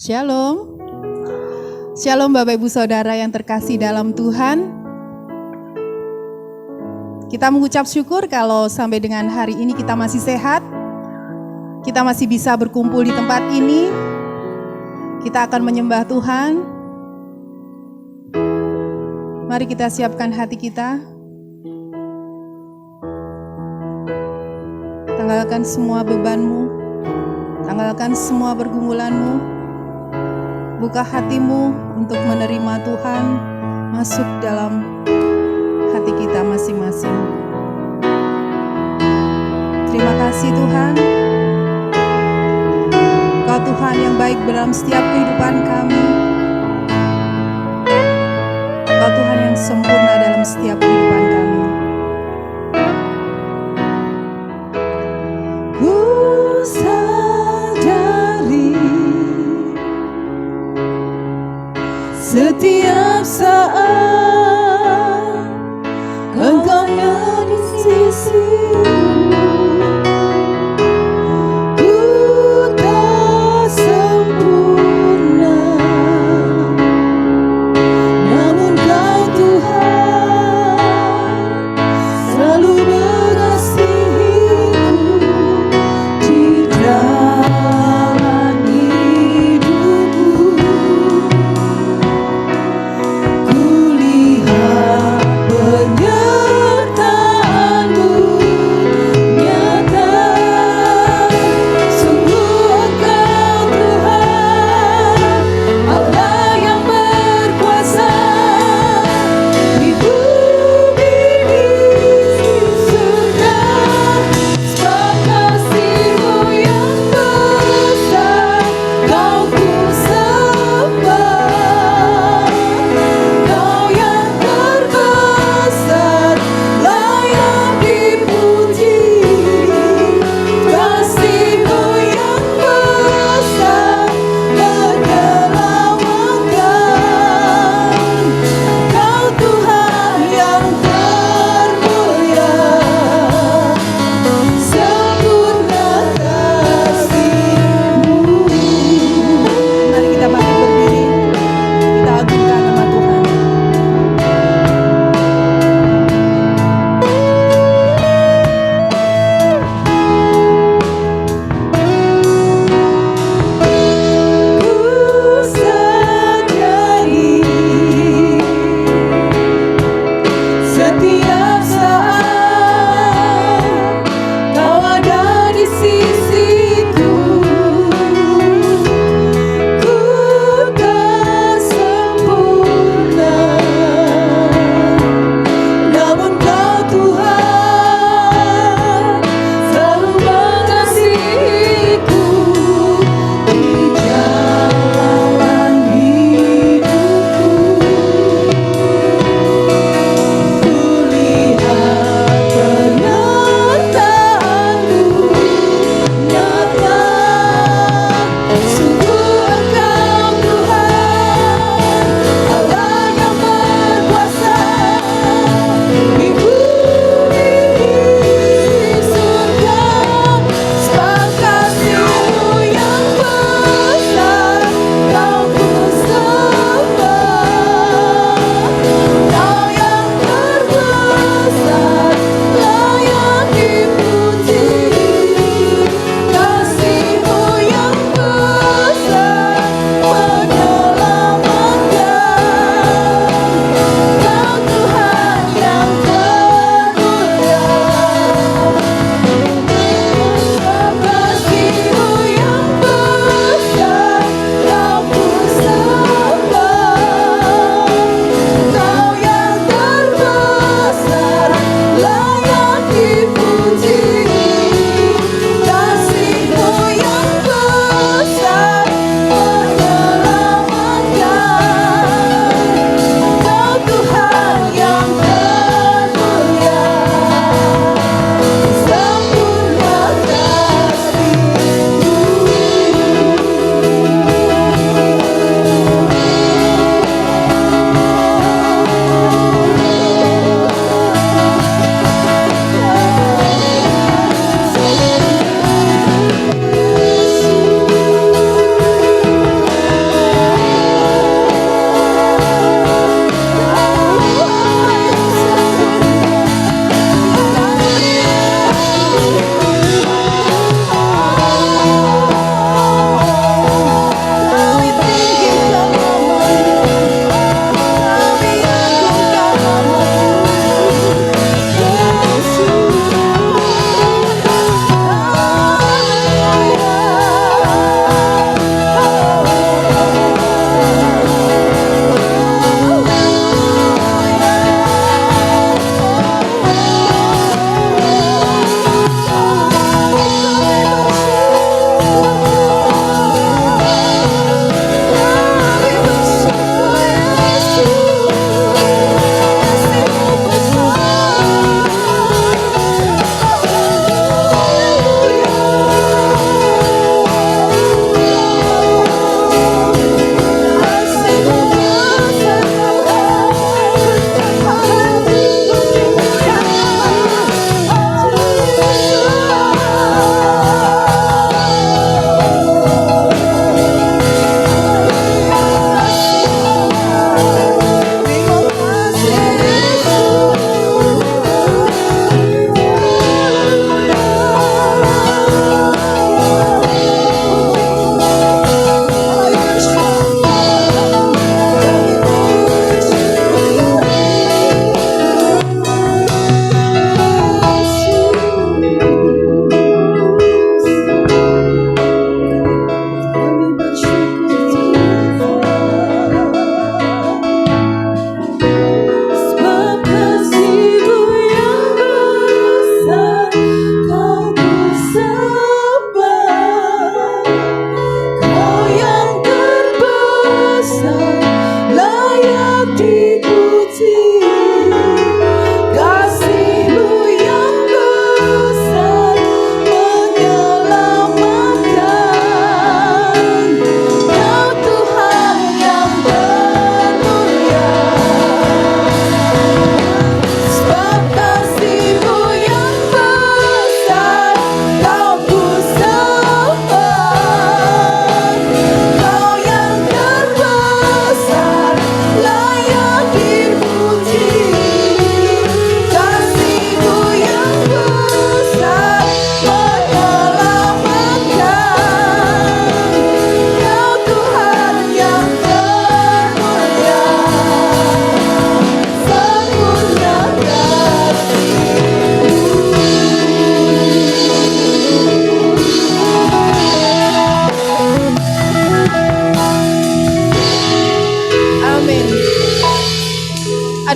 Shalom. Shalom Bapak Ibu Saudara yang terkasih dalam Tuhan. Kita mengucap syukur kalau sampai dengan hari ini kita masih sehat. Kita masih bisa berkumpul di tempat ini. Kita akan menyembah Tuhan. Mari kita siapkan hati kita. Tanggalkan semua bebanmu. Tanggalkan semua pergumulanmu. Buka hatimu untuk menerima Tuhan masuk dalam hati kita masing-masing. Terima kasih Tuhan. Kau Tuhan yang baik dalam setiap kehidupan kami. Kau Tuhan yang sempurna dalam setiap kehidupan kami. Setiap saat Engkau ada di sisiku, ku tak sempurna, namun Kau Tuhan selalu mengasihiku di dalam hidupku.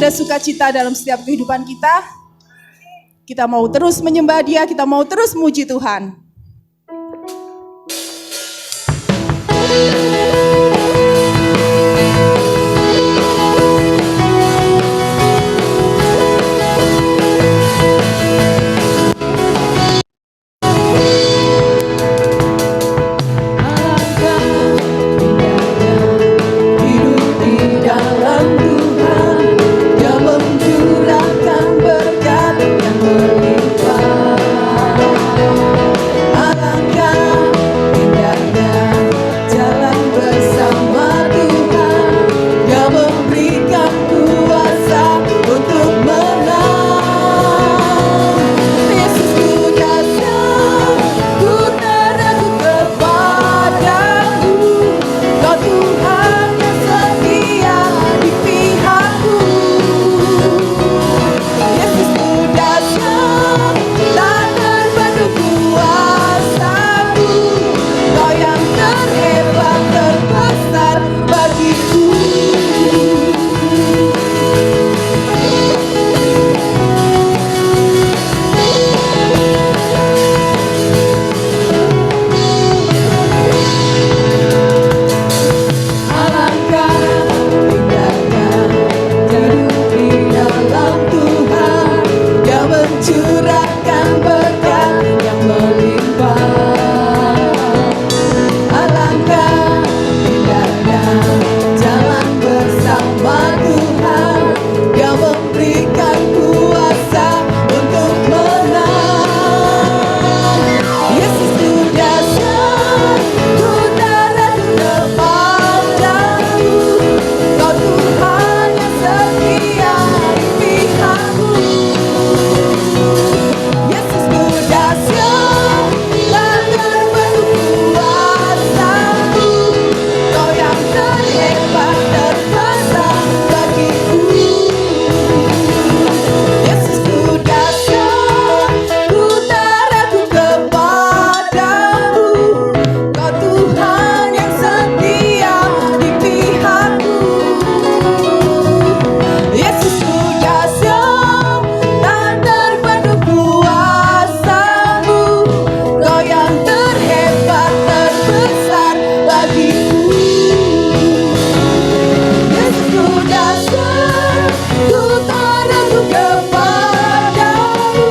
ada sukacita dalam setiap kehidupan kita. Kita mau terus menyembah Dia, kita mau terus memuji Tuhan. Hidup di dalam Tuhan, Dia mencurahkan berkat yang melimpah. Alangkah indahnya jalan bersama Tuhan, Dia memberikan kuasa untuk menang. Yesus ku datang, ku teradu kepadamu, Kau Tuhan yang setia di pihakku. Yesus ku datang, tak terbendung kuasa-Mu, Kau yang terhebat terbesar bagiku. Alangkah indahnya hidup di dalam Tuhan, Dia mencurahkan berkat yang melimpah. Alangkah indahnya jalan bersama Tuhan, Dia memberikan kuasa untuk menang. Yesus ku datang, ku teradu kepadamu, Kau Tuhan yang setia di pihakku. Yesus ku datang, tak terbendung kuasa-Mu, Kau yang terhebat terbesar bagiku. Yesus ku datang, ku teradu kepadamu, Kau Tuhan yang setia di pihakku. Yesus ku datang, tak terbendung kuasa-Mu, Kau yang terhebat terbesar bagiku. Yesus ku datang, ku teradu kepadamu,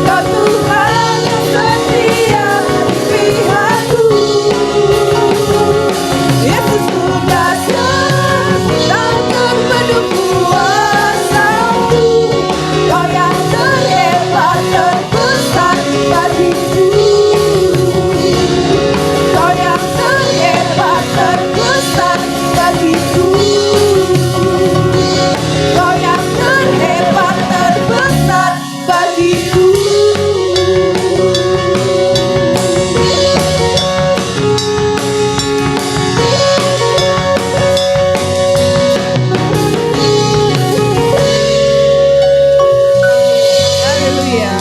Kau Tuhan yang setia di pihakku. Yesus ku datang, tak terbendung kuasa-Mu, Kau yang terhebat terbesar bagiku. Kau yang terhebat terbesar bagiku. Kau yang terhebat terbesar bagiku. Haleluya.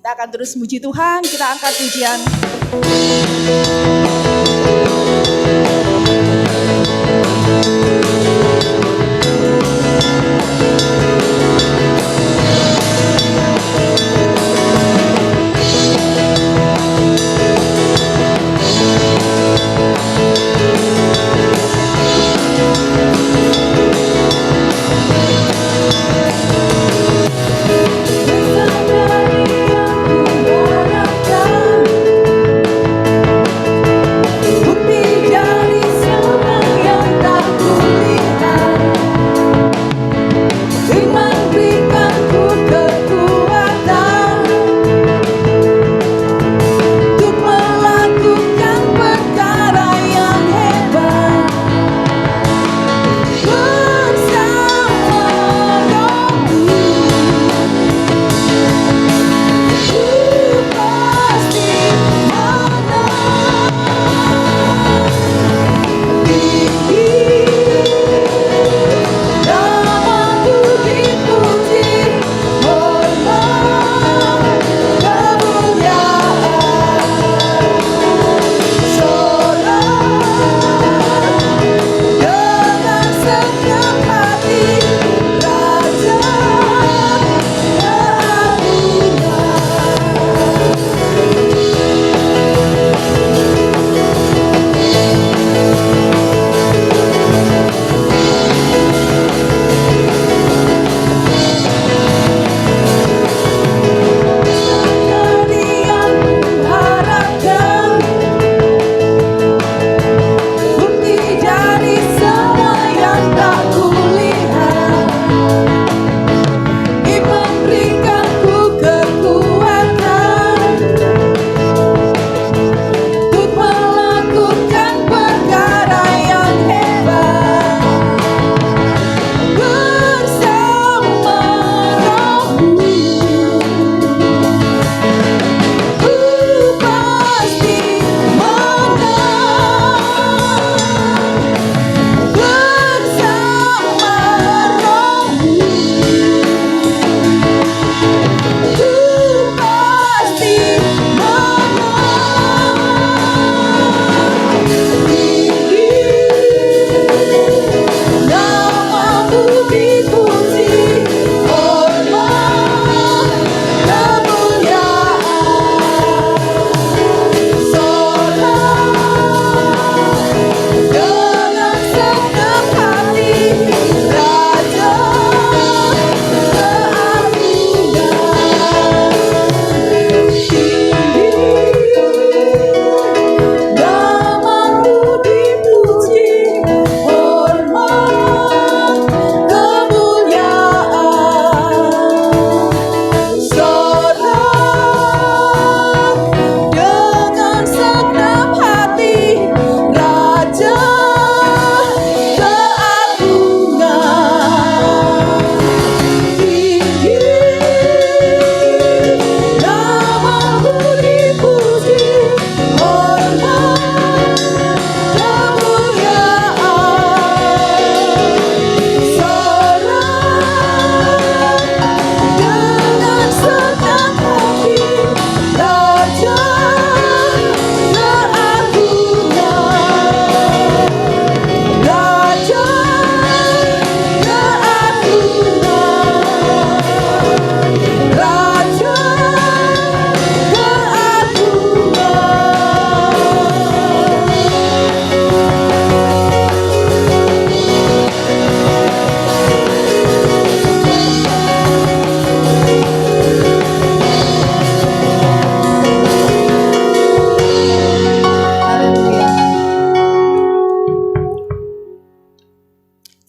Kita akan terus muji Tuhan, kita angkat pujian. Bersama Dia ku harapkan,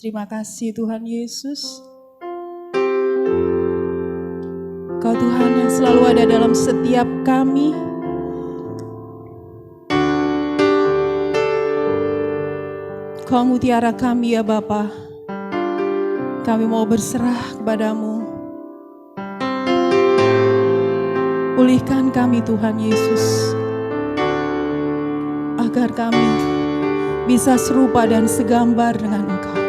Terima kasih Tuhan Yesus. Kau Tuhan yang selalu ada dalam setiap kami. Kau mutiara kami ya Bapa. Kami mau berserah kepadamu. Pulihkan kami Tuhan Yesus, agar kami bisa serupa dan segambar dengan Engkau.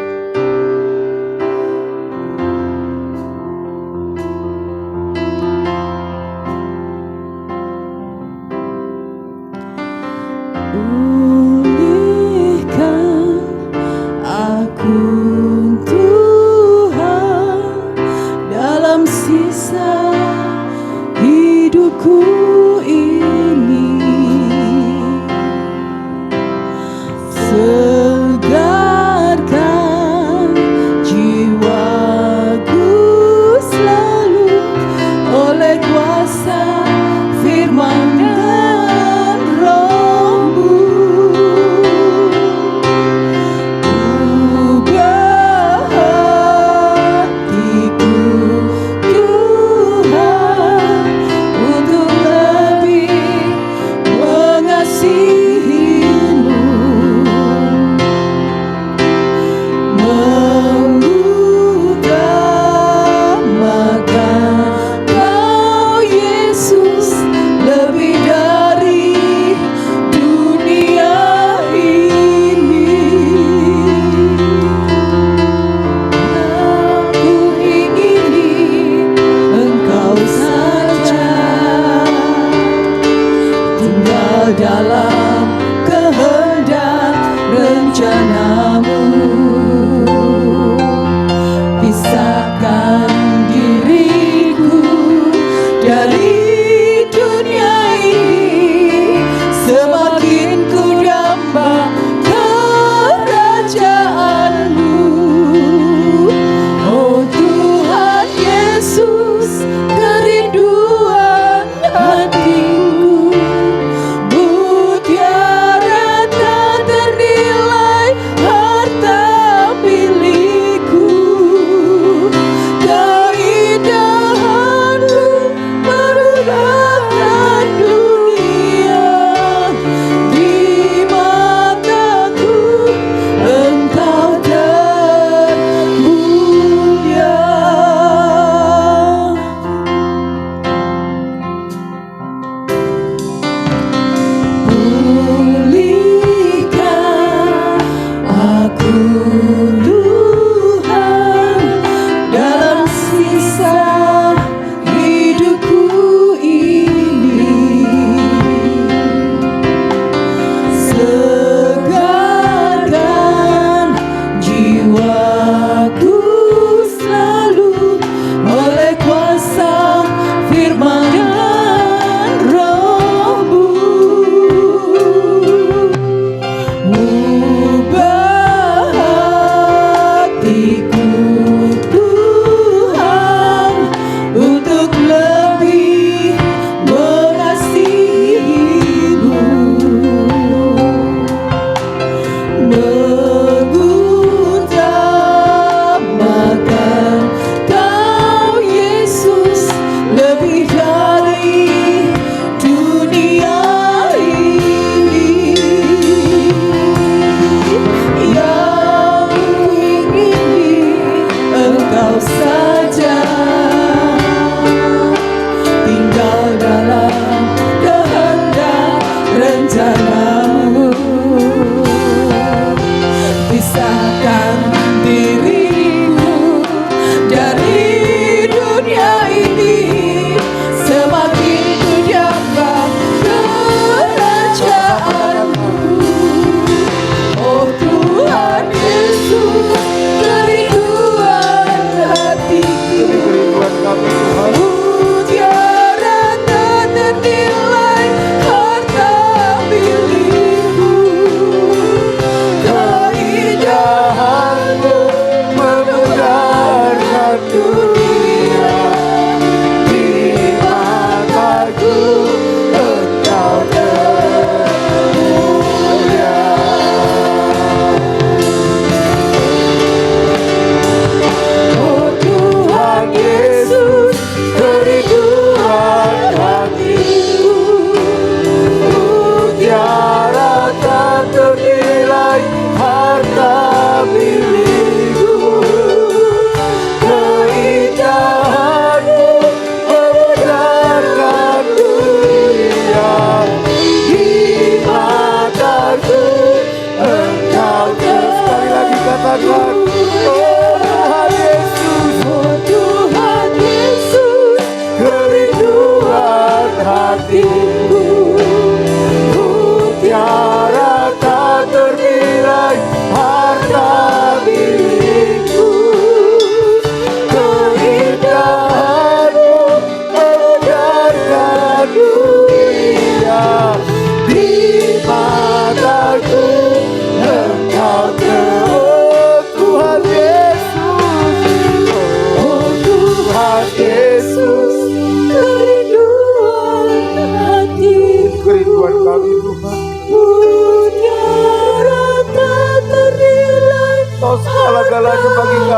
Pulihkan aku Tuhan dalam sisa hidupku ini. Segarkan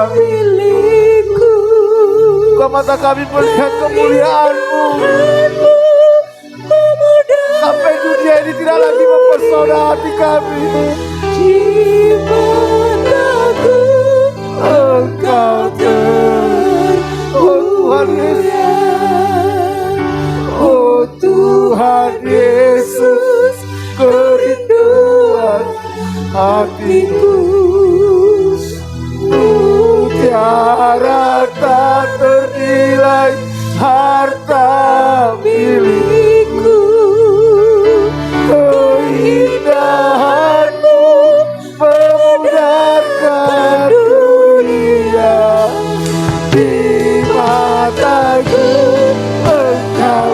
kami. Buka mata kami melihat kemuliaan-Mu. Sampai dunia ini tidak lagi mempesona hati kami. Engkau Tuhan Yesus, oh Tuhan Yesus, kerinduan hatiku. Mutiara tak ternilai, harta milikku. Keindahan-Mu memudarkan dunia. Di mataku Engkau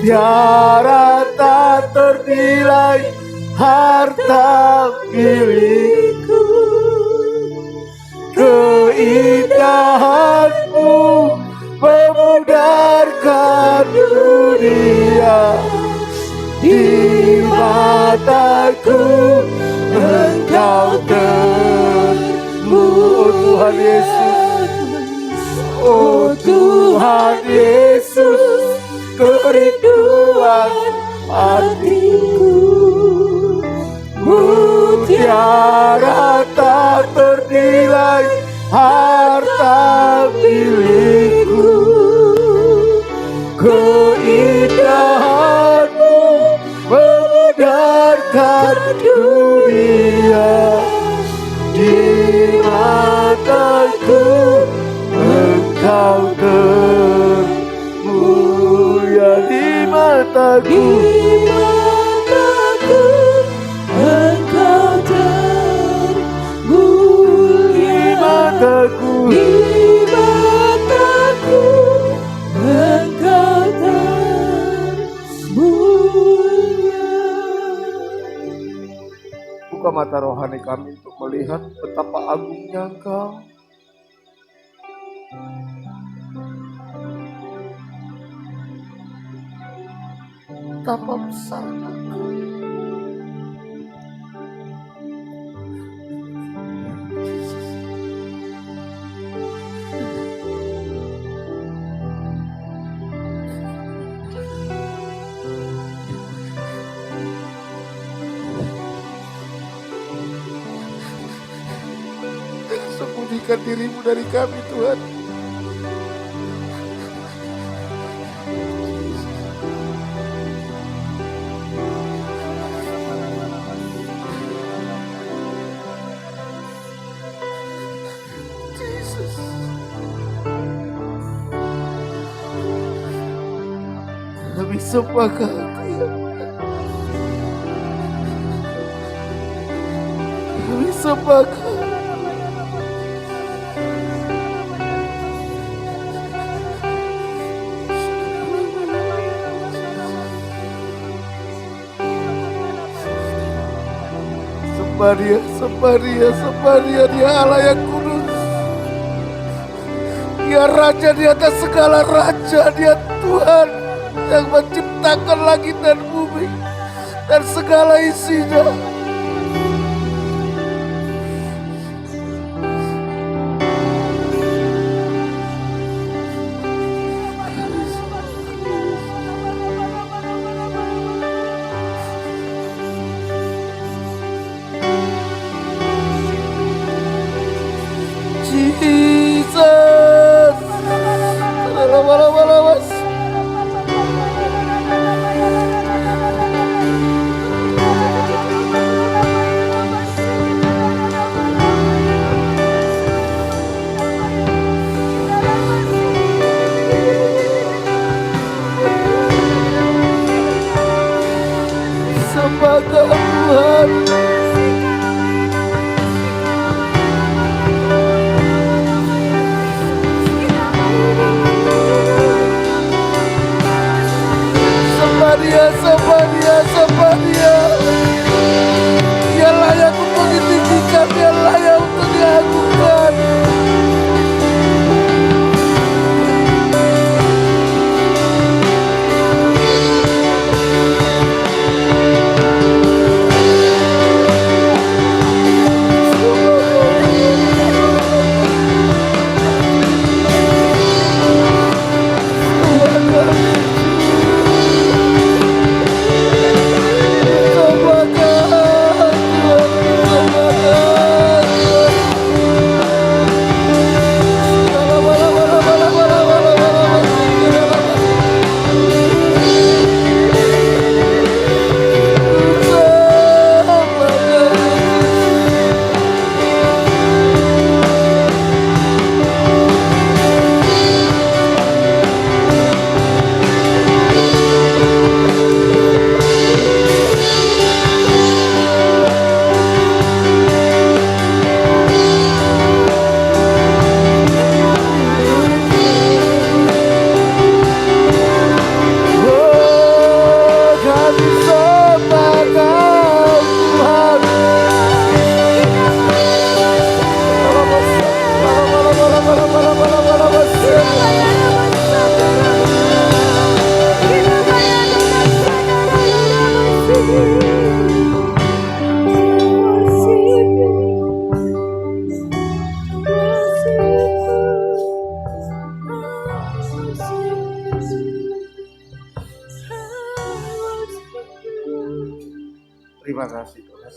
mutiara tak ternilai, harta milikku. Keindahan-Mu memudarkan dunia. Di mataku Engkau termu, oh Tuhan Yesus, oh Tuhan Yesus, kerinduan hatiku. Mutiara tak ternilai, harta milikku. Engkau termulia di mataku. Engkau termulia Mataku di mataku, Engkau termulia. buka mata rohani kami untuk melihat betapa agungnya Engkau. Betapa besar Engkau. Sembunyikan dirimu dari kami Tuhan. Jesus. Kami sembah Kau Tuhan. Kami sembah Kau. Sembah Dia, sembah Dia, sembah Dia. Dia Allah yang kudus. Dia Raja di atas segala raja. Dia Tuhan yang menciptakan langit dan bumi dan segala isinya. Jesus. Sembah Kau Tuhan. Sembah Dia, sembah Dia, sembah Dia. Dia layak untuk ditinggikan, Dia layak untuk diagungkan. Terima kasih Tuhan.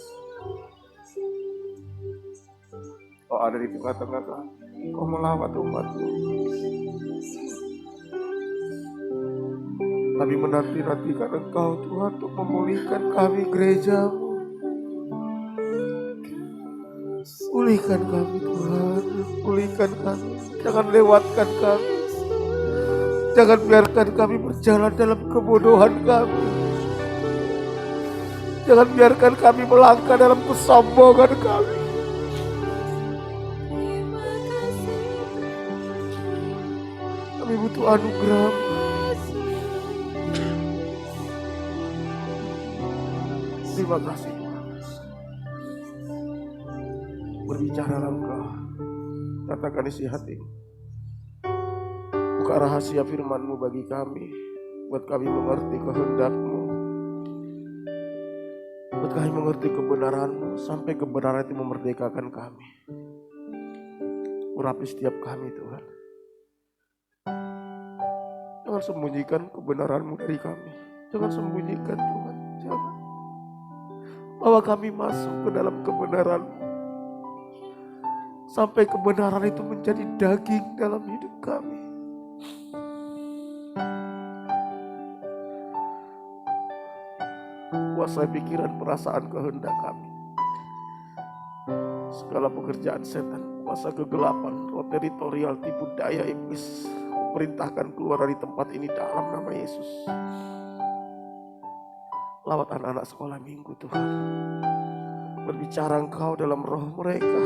Kau ada di tengah-tengah kami. Kau melawat umat-Mu. Kami menanti-nantikan Engkau Tuhan untuk memulihkan kami gereja-Mu. Pulihkan kami Tuhan. pulihkan kami. Jangan lewatkan kami. Jangan biarkan kami berjalan dalam kebodohan kami. Jangan biarkan kami melangkah dalam kesombongan kami. Kami butuh anugerah. Terima kasih Tuhan. Berbicaralah Engkau. Katakan isi hatimu. Buka rahasia firman-Mu bagi kami. Buat kami mengerti kehendak-Mu. Buat kami mengerti kebenaran-Mu. Sampai kebenaran itu memerdekakan kami. Urapi setiap kami Tuhan. Jangan sembunyikan kebenaran-Mu dari kami. Jangan sembunyikan Tuhan. Jangan. Bawa kami masuk ke dalam kebenaran-Mu. Sampai kebenaran itu menjadi daging dalam hidup kami. Kuasai pikiran, perasaan, kehendak kami. Segala pekerjaan setan, kuasa kegelapan, roh teritorial, tipu daya iblis, perintahkan keluar dari tempat ini dalam nama Yesus. Lawat anak-anak sekolah minggu Tuhan. Berbicara Engkau dalam roh mereka,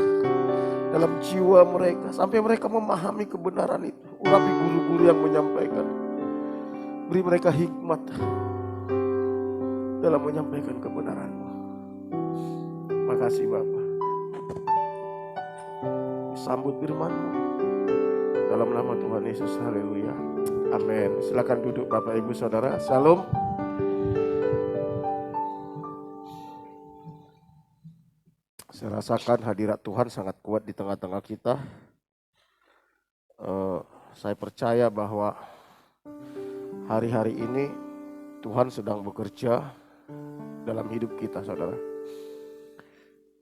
dalam jiwa mereka, sampai mereka memahami kebenaran itu. Urapi guru-guru yang menyampaikan. Beri mereka hikmat dalam menyampaikan kebenaran-Mu. Makasih Bapa. Sambut firman-Mu dalam nama Tuhan Yesus. Haleluya. Amin. Silakan duduk Bapak Ibu Saudara. Shalom. Saya rasakan hadirat Tuhan sangat kuat di tengah-tengah kita. Saya percaya bahwa hari-hari ini Tuhan sedang bekerja dalam hidup kita, saudara.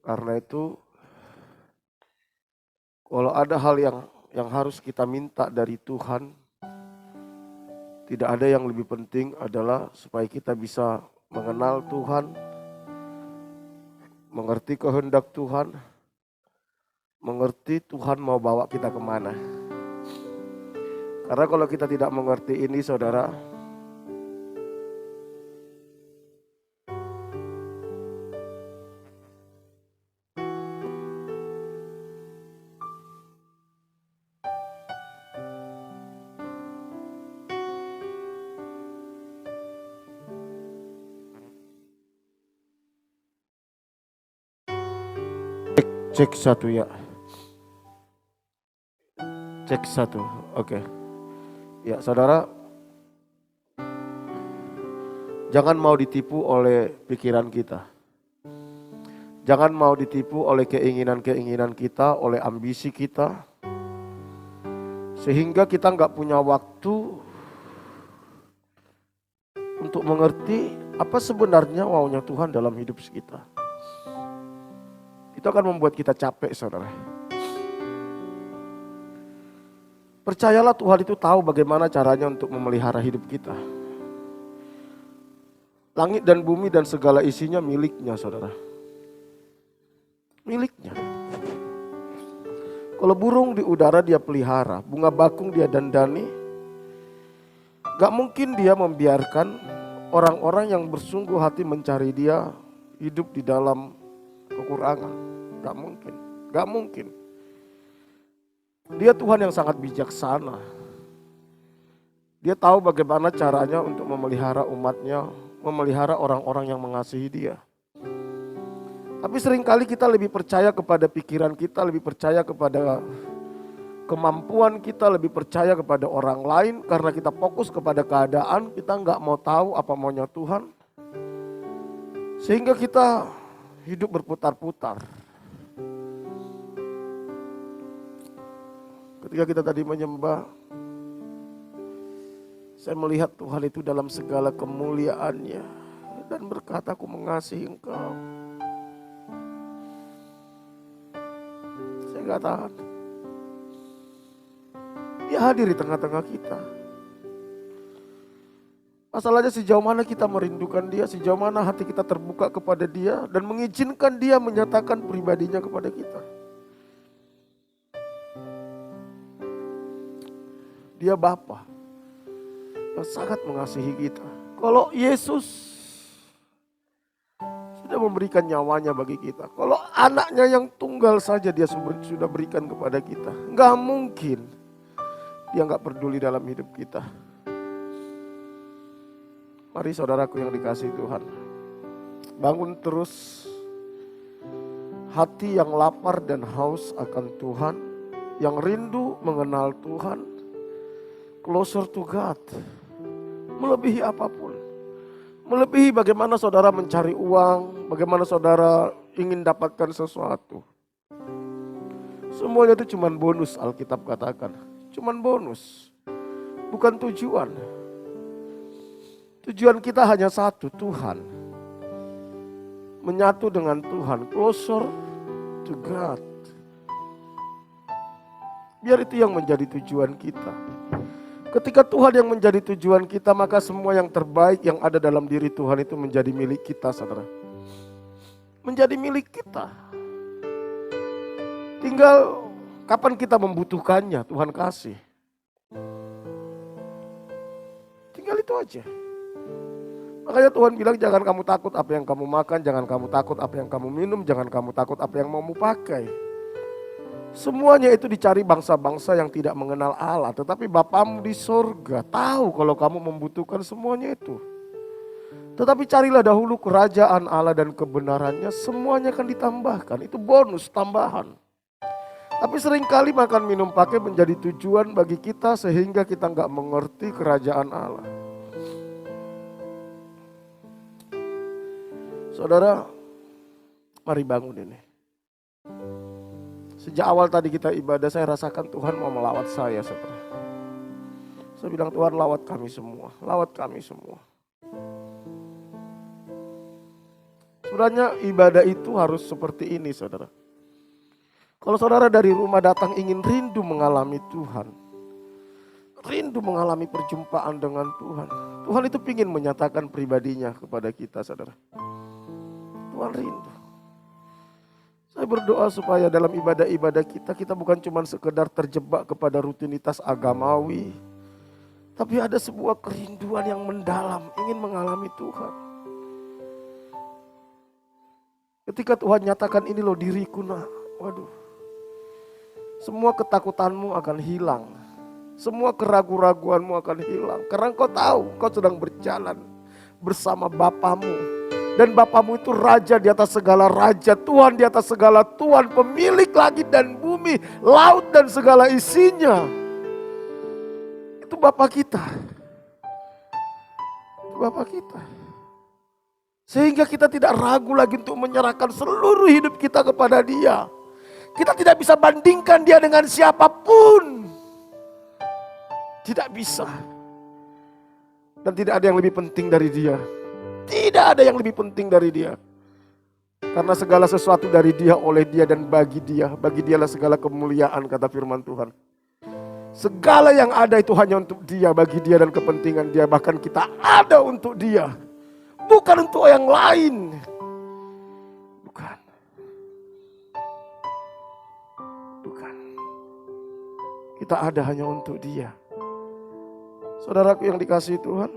Karena itu, kalau ada hal yang harus kita minta dari Tuhan, tidak ada yang lebih penting adalah supaya kita bisa mengenal Tuhan, mengerti kehendak Tuhan, mengerti Tuhan mau bawa kita kemana. Karena kalau kita tidak mengerti ini, saudara, cek satu ya. Cek satu, oke. Ya saudara, jangan mau ditipu oleh pikiran kita. Jangan mau ditipu oleh keinginan-keinginan kita, oleh ambisi kita. Sehingga kita nggak punya waktu untuk mengerti apa sebenarnya maunya Tuhan dalam hidup kita. Itu akan membuat kita capek, saudara. Percayalah Tuhan itu tahu bagaimana caranya untuk memelihara hidup kita. Langit dan bumi dan segala isinya miliknya, saudara. Miliknya. Kalau burung di udara dia pelihara, bunga bakung dia dandani. Gak mungkin dia membiarkan orang-orang yang bersungguh hati mencari dia hidup di dalam kekurangan. Gak mungkin, gak mungkin. Dia Tuhan yang sangat bijaksana. Dia tahu bagaimana caranya untuk memelihara umatnya, memelihara orang-orang yang mengasihi dia. Tapi seringkali kita lebih percaya kepada pikiran kita, lebih percaya kepada kemampuan kita, lebih percaya kepada orang lain. Karena kita fokus kepada keadaan, kita gak mau tahu apa maunya Tuhan. Sehingga kita hidup berputar-putar. Ketika kita tadi menyembah, saya melihat Tuhan itu dalam segala kemuliaannya dan berkata, aku mengasihi Engkau. Saya gak tahan. Dia hadir di tengah-tengah kita. Masalahnya sejauh mana kita merindukan dia, sejauh mana hati kita terbuka kepada dia dan mengizinkan dia menyatakan pribadinya kepada kita. Dia Bapa yang sangat mengasihi kita. Kalau Yesus sudah memberikan nyawanya bagi kita, kalau anaknya yang tunggal saja dia sudah berikan kepada kita, nggak mungkin dia nggak peduli dalam hidup kita. Mari saudaraku yang dikasihi Tuhan, bangun terus hati yang lapar dan haus akan Tuhan, yang rindu mengenal Tuhan, closer to God, melebihi apapun. Melebihi bagaimana saudara mencari uang, bagaimana saudara ingin dapatkan sesuatu. Semuanya itu cuman bonus, Alkitab katakan. Cuman bonus, bukan tujuan. Tujuan kita hanya satu, Tuhan. Menyatu dengan Tuhan, closer to God. Biar itu yang menjadi tujuan kita. Ketika Tuhan yang menjadi tujuan kita, maka semua yang terbaik yang ada dalam diri Tuhan itu menjadi milik kita, saudara. Menjadi milik kita. Tinggal kapan kita membutuhkannya, Tuhan kasih. Tinggal itu aja. Makanya Tuhan bilang jangan kamu takut apa yang kamu makan, jangan kamu takut apa yang kamu minum, jangan kamu takut apa yang mau kamu pakai. Semuanya itu dicari bangsa-bangsa yang tidak mengenal Allah. Tetapi Bapamu di sorga tahu kalau kamu membutuhkan semuanya itu. Tetapi carilah dahulu kerajaan Allah dan kebenarannya, semuanya akan ditambahkan. Itu bonus tambahan. Tapi seringkali makan minum pakai menjadi tujuan bagi kita sehingga kita nggak mengerti kerajaan Allah. Saudara, mari bangun ini. Sejak awal tadi kita ibadah, saya rasakan Tuhan mau melawat saya, saudara. Saya bilang, Tuhan lawat kami semua, lawat kami semua. Sebenarnya ibadah itu harus seperti ini, saudara. Kalau saudara dari rumah datang ingin rindu mengalami Tuhan, rindu mengalami perjumpaan dengan Tuhan, Tuhan itu ingin menyatakan pribadinya kepada kita, saudara. Tuhan rindu. Saya berdoa supaya dalam ibadah-ibadah kita bukan cuma sekedar terjebak kepada rutinitas agamawi, tapi ada sebuah kerinduan yang mendalam, ingin mengalami Tuhan. Ketika Tuhan nyatakan ini loh diriku, nah, waduh, semua ketakutanmu akan hilang, semua keraguan-raguanmu akan hilang, karena engkau tahu engkau sedang berjalan bersama Bapamu. Dan Bapamu itu raja di atas segala raja, Tuhan di atas segala Tuhan, pemilik langit dan bumi, laut dan segala isinya. Itu Bapa kita. Itu Bapa kita. Sehingga kita tidak ragu lagi untuk menyerahkan seluruh hidup kita kepada Dia. Kita tidak bisa bandingkan Dia dengan siapapun. Tidak bisa. Dan tidak ada yang lebih penting dari Dia. Tidak ada yang lebih penting dari Dia. Karena segala sesuatu dari Dia, oleh Dia, dan bagi Dia. Bagi Dialah segala kemuliaan, kata firman Tuhan. Segala yang ada itu hanya untuk Dia, bagi Dia dan kepentingan Dia. Bahkan kita ada untuk Dia. Bukan untuk yang lain. Bukan. Bukan. Kita ada hanya untuk Dia. Saudaraku yang dikasihi Tuhan,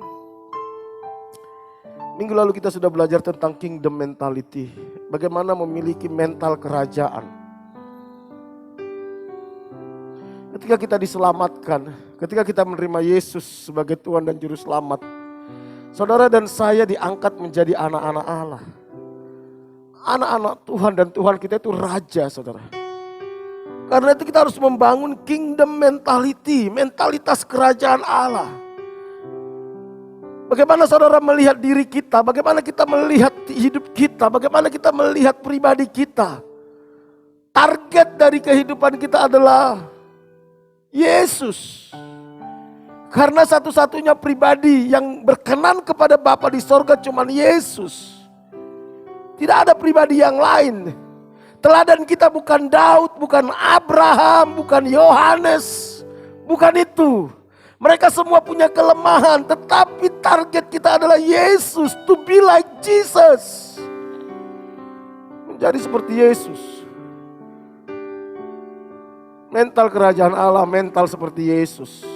minggu lalu kita sudah belajar tentang kingdom mentality. Bagaimana memiliki mental kerajaan. Ketika kita diselamatkan, ketika kita menerima Yesus sebagai Tuhan dan Juru Selamat, saudara dan saya diangkat menjadi anak-anak Allah. Anak-anak Tuhan, dan Tuhan kita itu raja, saudara. Karena itu kita harus membangun kingdom mentality, mentalitas kerajaan Allah. Bagaimana saudara melihat diri kita, bagaimana kita melihat hidup kita, bagaimana kita melihat pribadi kita. Target dari kehidupan kita adalah Yesus. Karena satu-satunya pribadi yang berkenan kepada Bapa di sorga cuma Yesus. Tidak ada pribadi yang lain. Teladan kita bukan Daud, bukan Abraham, bukan Yohanes, bukan itu. Mereka semua punya kelemahan, tetapi target kita adalah Yesus, to be like Jesus. Menjadi seperti Yesus. Mental kerajaan Allah, mental seperti Yesus.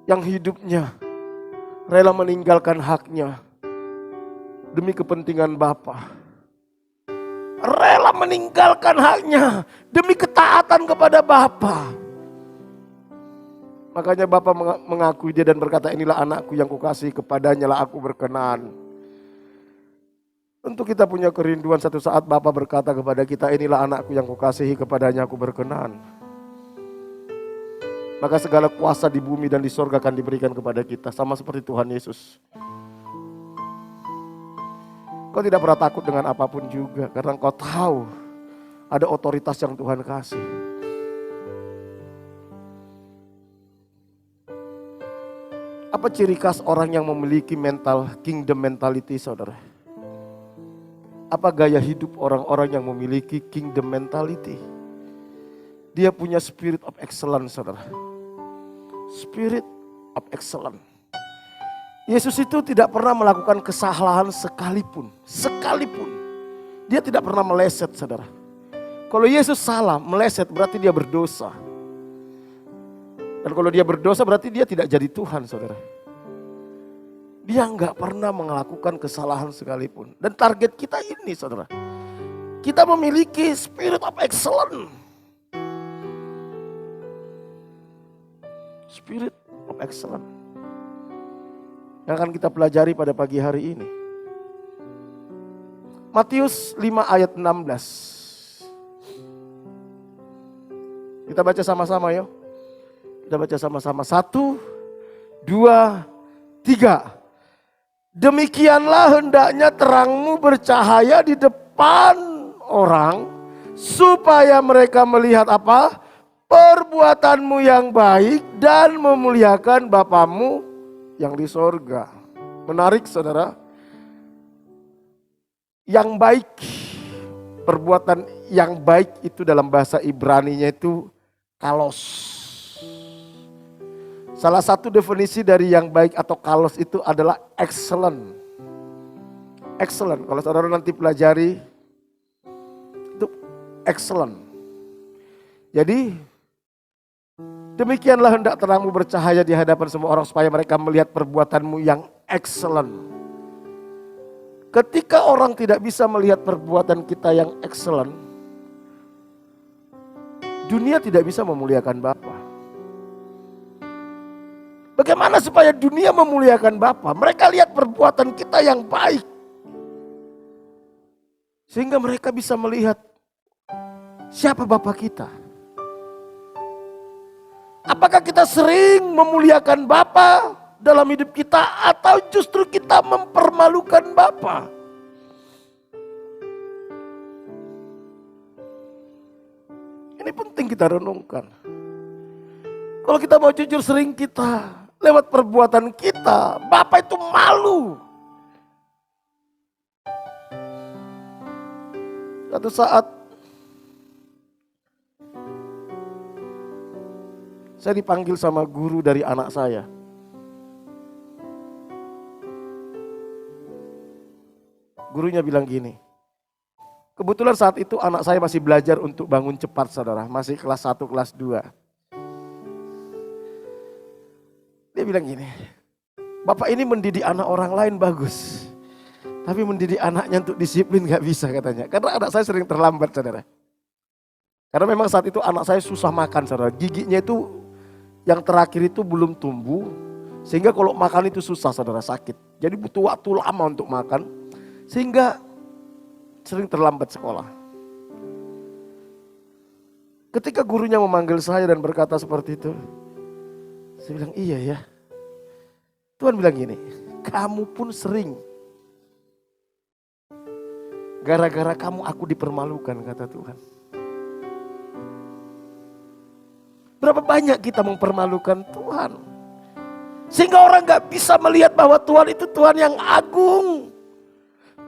yang hidupnya rela meninggalkan haknya demi kepentingan Bapa. Rela meninggalkan haknya demi ketaatan kepada Bapa. Makanya Bapa mengakui dia dan berkata, inilah anakku yang kukasihi, kepadanya lah aku berkenan. Tentu kita punya kerinduan satu saat Bapa berkata kepada kita, inilah anakku yang kukasihi, kepadanya aku berkenan. Maka segala kuasa di bumi dan di sorga akan diberikan kepada kita. Sama seperti Tuhan Yesus. Kau tidak pernah takut dengan apapun juga. Karena kau tahu ada otoritas yang Tuhan kasih. Apa ciri khas orang yang memiliki kingdom mentality, saudara? Apa gaya hidup orang-orang yang memiliki kingdom mentality? Dia punya spirit of excellence, saudara. Spirit of excellence. Yesus itu tidak pernah melakukan kesalahan sekalipun. Sekalipun. Dia tidak pernah meleset, saudara. Kalau Yesus salah, meleset berarti dia berdosa. Dan kalau dia berdosa berarti dia tidak jadi Tuhan, saudara. Dia nggak pernah melakukan kesalahan sekalipun. Dan target kita ini, saudara. Kita memiliki spirit of excellence. Spirit of excellence. Yang akan kita pelajari pada pagi hari ini. Matius 5 ayat 16. Kita baca sama-sama yuk. Kita baca sama-sama. 1, 2, 3. Demikianlah hendaknya terangmu bercahaya di depan orang. Supaya mereka melihat apa? Perbuatanmu yang baik dan memuliakan Bapamu yang di sorga. Menarik, saudara. Yang baik, perbuatan yang baik itu dalam bahasa Ibraninya itu kalos. Salah satu definisi dari yang baik atau kalos itu adalah excellent. Excellent, kalau saudara nanti pelajari itu excellent. Jadi demikianlah hendak terangmu bercahaya di hadapan semua orang supaya mereka melihat perbuatanmu yang excellent. Ketika orang tidak bisa melihat perbuatan kita yang excellent, dunia tidak bisa memuliakan Bapa. Bagaimana supaya dunia memuliakan Bapa? Mereka lihat perbuatan kita yang baik. Sehingga mereka bisa melihat siapa Bapa kita. Apakah kita sering memuliakan Bapa dalam hidup kita atau justru kita mempermalukan Bapa? Ini penting kita renungkan. Kalau kita mau jujur, sering kita lewat perbuatan kita, Bapa itu malu. Satu saat saya dipanggil sama guru dari anak saya. Gurunya bilang gini, kebetulan saat itu anak saya masih belajar untuk bangun cepat, saudara. Masih kelas 1, kelas 2. Dia bilang gini, Bapak ini mendidik anak orang lain bagus. Tapi mendidik anaknya untuk disiplin gak bisa katanya. Karena anak saya sering terlambat, saudara. Karena memang saat itu anak saya susah makan, saudara. Giginya itu yang terakhir itu belum tumbuh. Sehingga kalau makan itu susah, saudara, sakit. Jadi butuh waktu lama untuk makan. Sehingga sering terlambat sekolah. Ketika gurunya memanggil saya dan berkata seperti itu, saya bilang, iya ya. Tuhan bilang gini, kamu pun sering. Gara-gara kamu aku dipermalukan, kata Tuhan. Berapa banyak kita mempermalukan Tuhan. Sehingga orang gak bisa melihat bahwa Tuhan itu Tuhan yang agung.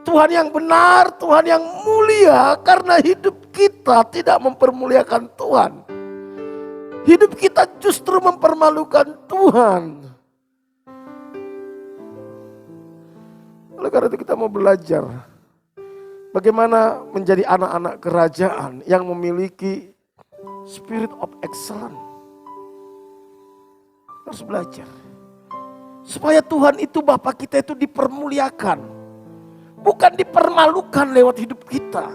Tuhan yang benar, Tuhan yang mulia. Karena hidup kita tidak mempermuliakan Tuhan. Hidup kita justru mempermalukan Tuhan. Oleh karena itu kita mau belajar bagaimana menjadi anak-anak kerajaan yang memiliki spirit of excellence. Harus belajar. Supaya Tuhan itu, Bapa kita itu dipermuliakan. Bukan dipermalukan lewat hidup kita.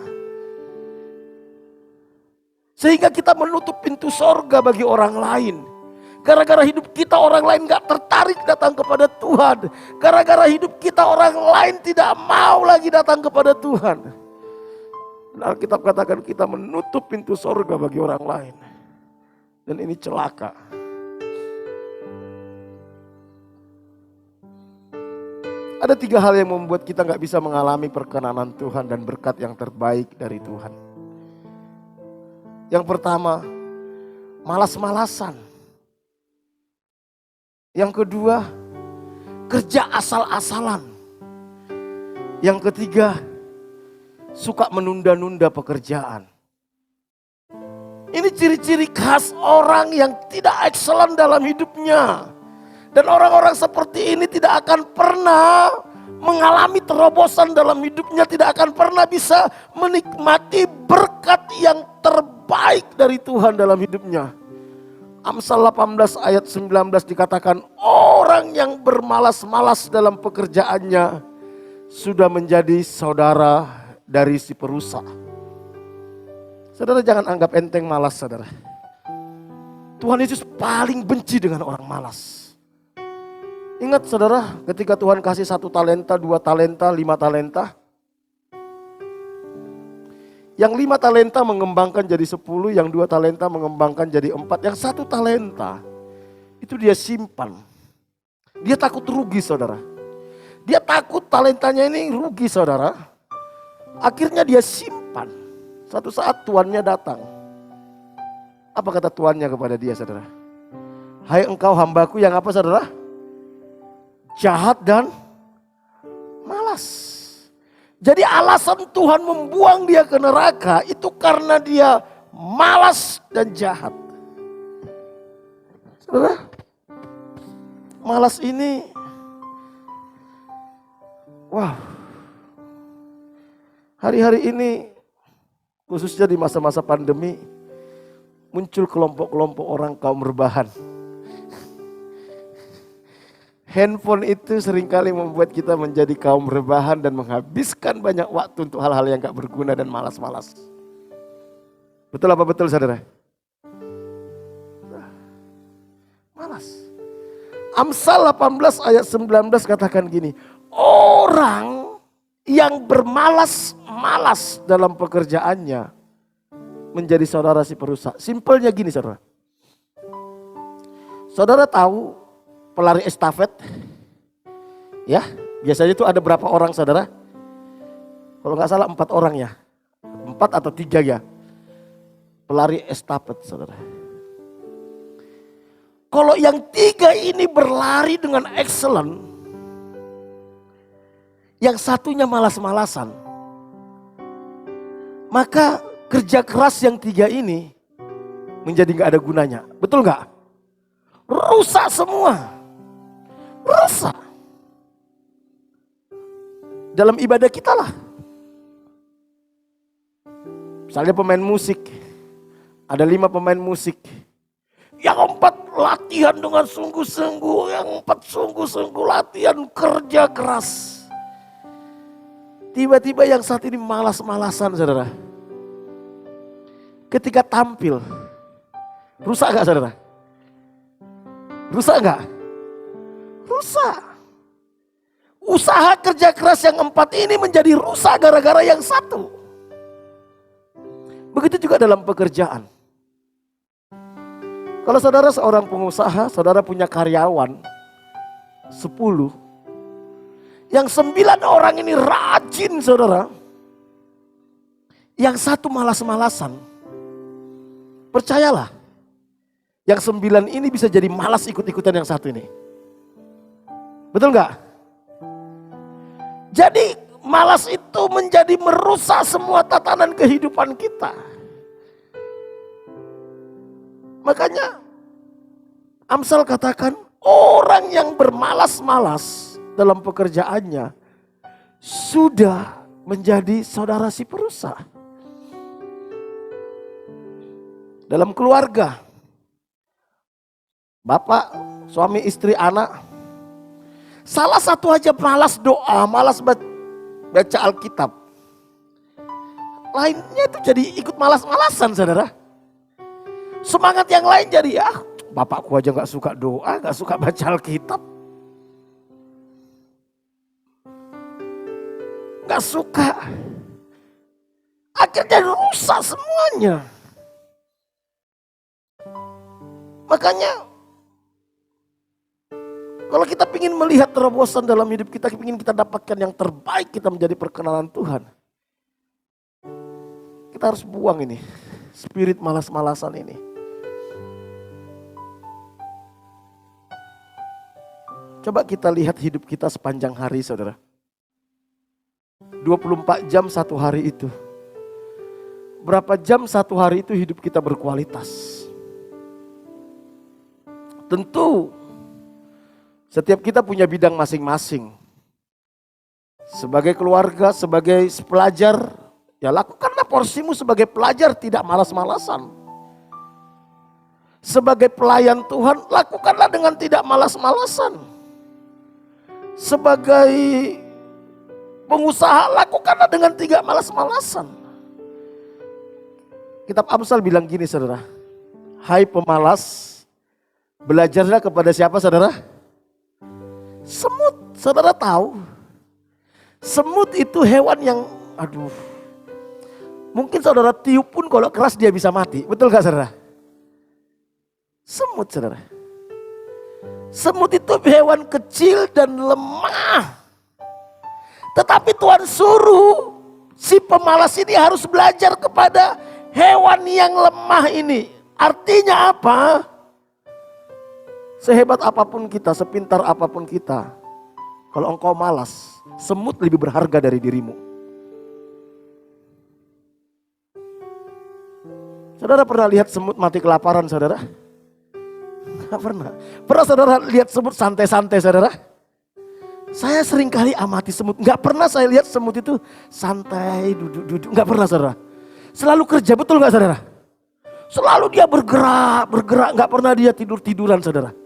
Sehingga kita menutup pintu sorga bagi orang lain. Gara-gara hidup kita orang lain gak tertarik datang kepada Tuhan. Gara-gara hidup kita orang lain tidak mau lagi datang kepada Tuhan. Nah, Alkitab katakan kita menutup pintu sorga bagi orang lain. Dan ini celaka. Ada 3 hal yang membuat kita gak bisa mengalami perkenanan Tuhan dan berkat yang terbaik dari Tuhan. Yang pertama, malas-malasan. Yang kedua, kerja asal-asalan. Yang ketiga, suka menunda-nunda pekerjaan. Ini ciri-ciri khas orang yang tidak excellent dalam hidupnya. Dan orang-orang seperti ini tidak akan pernah mengalami terobosan dalam hidupnya. Tidak akan pernah bisa menikmati berkat yang terbaik dari Tuhan dalam hidupnya. Amsal 18 ayat 19 dikatakan, orang yang bermalas-malas dalam pekerjaannya sudah menjadi saudara dari si perusak. Saudara, jangan anggap enteng malas, saudara. Tuhan Yesus paling benci dengan orang malas. Ingat saudara, ketika Tuhan kasih 1 talenta, 2 talenta, 5 talenta. Yang 5 talenta mengembangkan jadi 10, yang 2 talenta mengembangkan jadi 4. Yang 1 talenta itu dia simpan. Dia takut rugi, saudara. Dia takut talentanya ini rugi, saudara. Akhirnya dia simpan. Suatu saat tuannya datang. Apa kata tuannya kepada dia, saudara? Hai engkau hambaku yang apa, saudara? Jahat dan malas. Jadi alasan Tuhan membuang dia ke neraka itu karena dia malas dan jahat. Saudara, malas ini, wow, hari-hari ini khususnya di masa-masa pandemi muncul kelompok-kelompok orang kaum rebahan. Handphone itu seringkali membuat kita menjadi kaum rebahan dan menghabiskan banyak waktu untuk hal-hal yang gak berguna dan malas-malas. Betul apa betul, saudara? Malas. Amsal 18 ayat 19 katakan gini, orang yang bermalas-malas dalam pekerjaannya menjadi saudara si perusak. Simpelnya gini, saudara. Saudara tahu pelari estafet, ya biasanya itu ada berapa orang, saudara? Kalau nggak salah 4 orang ya, 4 atau 3 ya, pelari estafet, saudara. Kalau yang 3 ini berlari dengan excellent, yang satunya malas-malasan, maka kerja keras yang 3 ini menjadi nggak ada gunanya, betul nggak? Rusak semua. Rusak. Dalam ibadah kita lah. Misalnya pemain musik. Ada 5 pemain musik. Yang 4 latihan dengan sungguh-sungguh. Yang 4 sungguh-sungguh latihan kerja keras. Tiba-tiba yang saat ini malas-malasan, saudara. Ketika tampil. Rusak gak, saudara? Rusak gak? Rusak. Usaha kerja keras yang 4 ini menjadi rusak gara-gara yang 1. Begitu juga dalam pekerjaan. Kalau saudara seorang pengusaha, saudara punya karyawan 10. Yang 9 orang ini rajin, saudara. Yang 1 malas-malasan. Percayalah, yang 9 ini bisa jadi malas ikut-ikutan yang 1 ini. Betul nggak? Jadi malas itu menjadi merusak semua tatanan kehidupan kita. Makanya Amsal katakan orang yang bermalas-malas dalam pekerjaannya sudah menjadi saudara si perusak. Dalam keluarga, bapak suami, istri, anak. Salah satu aja malas doa, malas baca Alkitab. Lainnya itu jadi ikut malas-malasan, saudara. Semangat yang lain jadi, bapakku aja gak suka doa, gak suka baca Alkitab. Gak suka. Akhirnya rusak semuanya. Makanya kalau kita ingin melihat terobosan dalam hidup kita, ingin kita dapatkan yang terbaik, kita menjadi perkenalan Tuhan. Kita harus buang ini, spirit malas-malasan ini. Coba kita lihat hidup kita sepanjang hari, saudara. 24 jam satu hari itu. Berapa jam satu hari itu hidup kita berkualitas? Tentu setiap kita punya bidang masing-masing. Sebagai keluarga, sebagai pelajar, ya lakukanlah porsimu sebagai pelajar, tidak malas-malasan. Sebagai pelayan Tuhan, lakukanlah dengan tidak malas-malasan. Sebagai pengusaha, lakukanlah dengan tidak malas-malasan. Kitab Amsal bilang gini, saudara. Hai pemalas, belajarlah kepada siapa, saudara? Semut. Saudara tahu, semut itu hewan yang, mungkin saudara tiup pun kalau keras dia bisa mati. Betul gak, saudara? Semut, saudara. Semut itu hewan kecil dan lemah. Tetapi Tuhan suruh si pemalas ini harus belajar kepada hewan yang lemah ini. Artinya apa? Sehebat apapun kita, sepintar apapun kita, kalau engkau malas, semut lebih berharga dari dirimu. Saudara pernah lihat semut mati kelaparan, saudara? Gak pernah. Pernah saudara lihat semut santai-santai, saudara? Saya sering kali amati semut. Gak pernah saya lihat semut itu santai, duduk-duduk. Gak pernah, saudara. Selalu kerja, betul gak, saudara? Selalu dia bergerak. Gak pernah dia tidur-tiduran, saudara.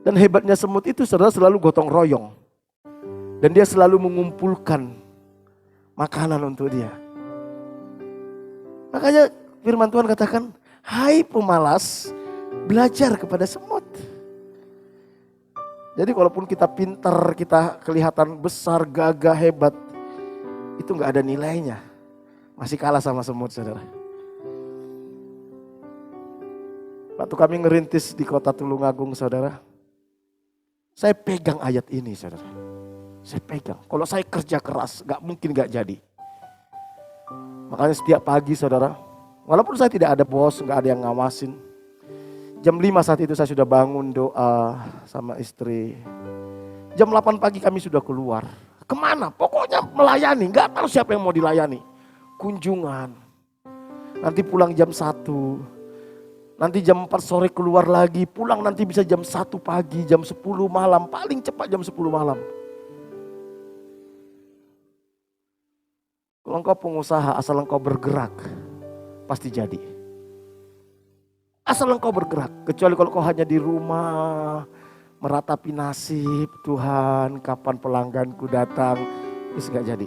Dan hebatnya semut itu, saudara, selalu gotong royong. Dan dia selalu mengumpulkan makanan untuk dia. Makanya firman Tuhan katakan, hai pemalas, belajar kepada semut. Jadi walaupun kita pintar, kita kelihatan besar, gagah, hebat, itu gak ada nilainya. Masih kalah sama semut, saudara. Waktu kami ngerintis di kota Tulungagung, saudara, saya pegang ayat ini, saudara. Saya pegang. Kalau saya kerja keras, gak mungkin gak jadi. Makanya setiap pagi, saudara, walaupun saya tidak ada bos, gak ada yang ngawasin. Jam 5 saat itu saya sudah bangun doa sama istri. Jam 8 pagi kami sudah keluar. Kemana? Pokoknya melayani. Gak tahu siapa yang mau dilayani. Kunjungan. Nanti pulang jam 1. Nanti jam 4 sore keluar lagi, pulang nanti bisa jam 1 pagi, jam 10 malam, paling cepat jam 10 malam. Kalau engkau pengusaha, asal engkau bergerak, pasti jadi. Asal engkau bergerak, kecuali kalau kau hanya di rumah, meratapi nasib, Tuhan kapan pelangganku datang, itu gak jadi.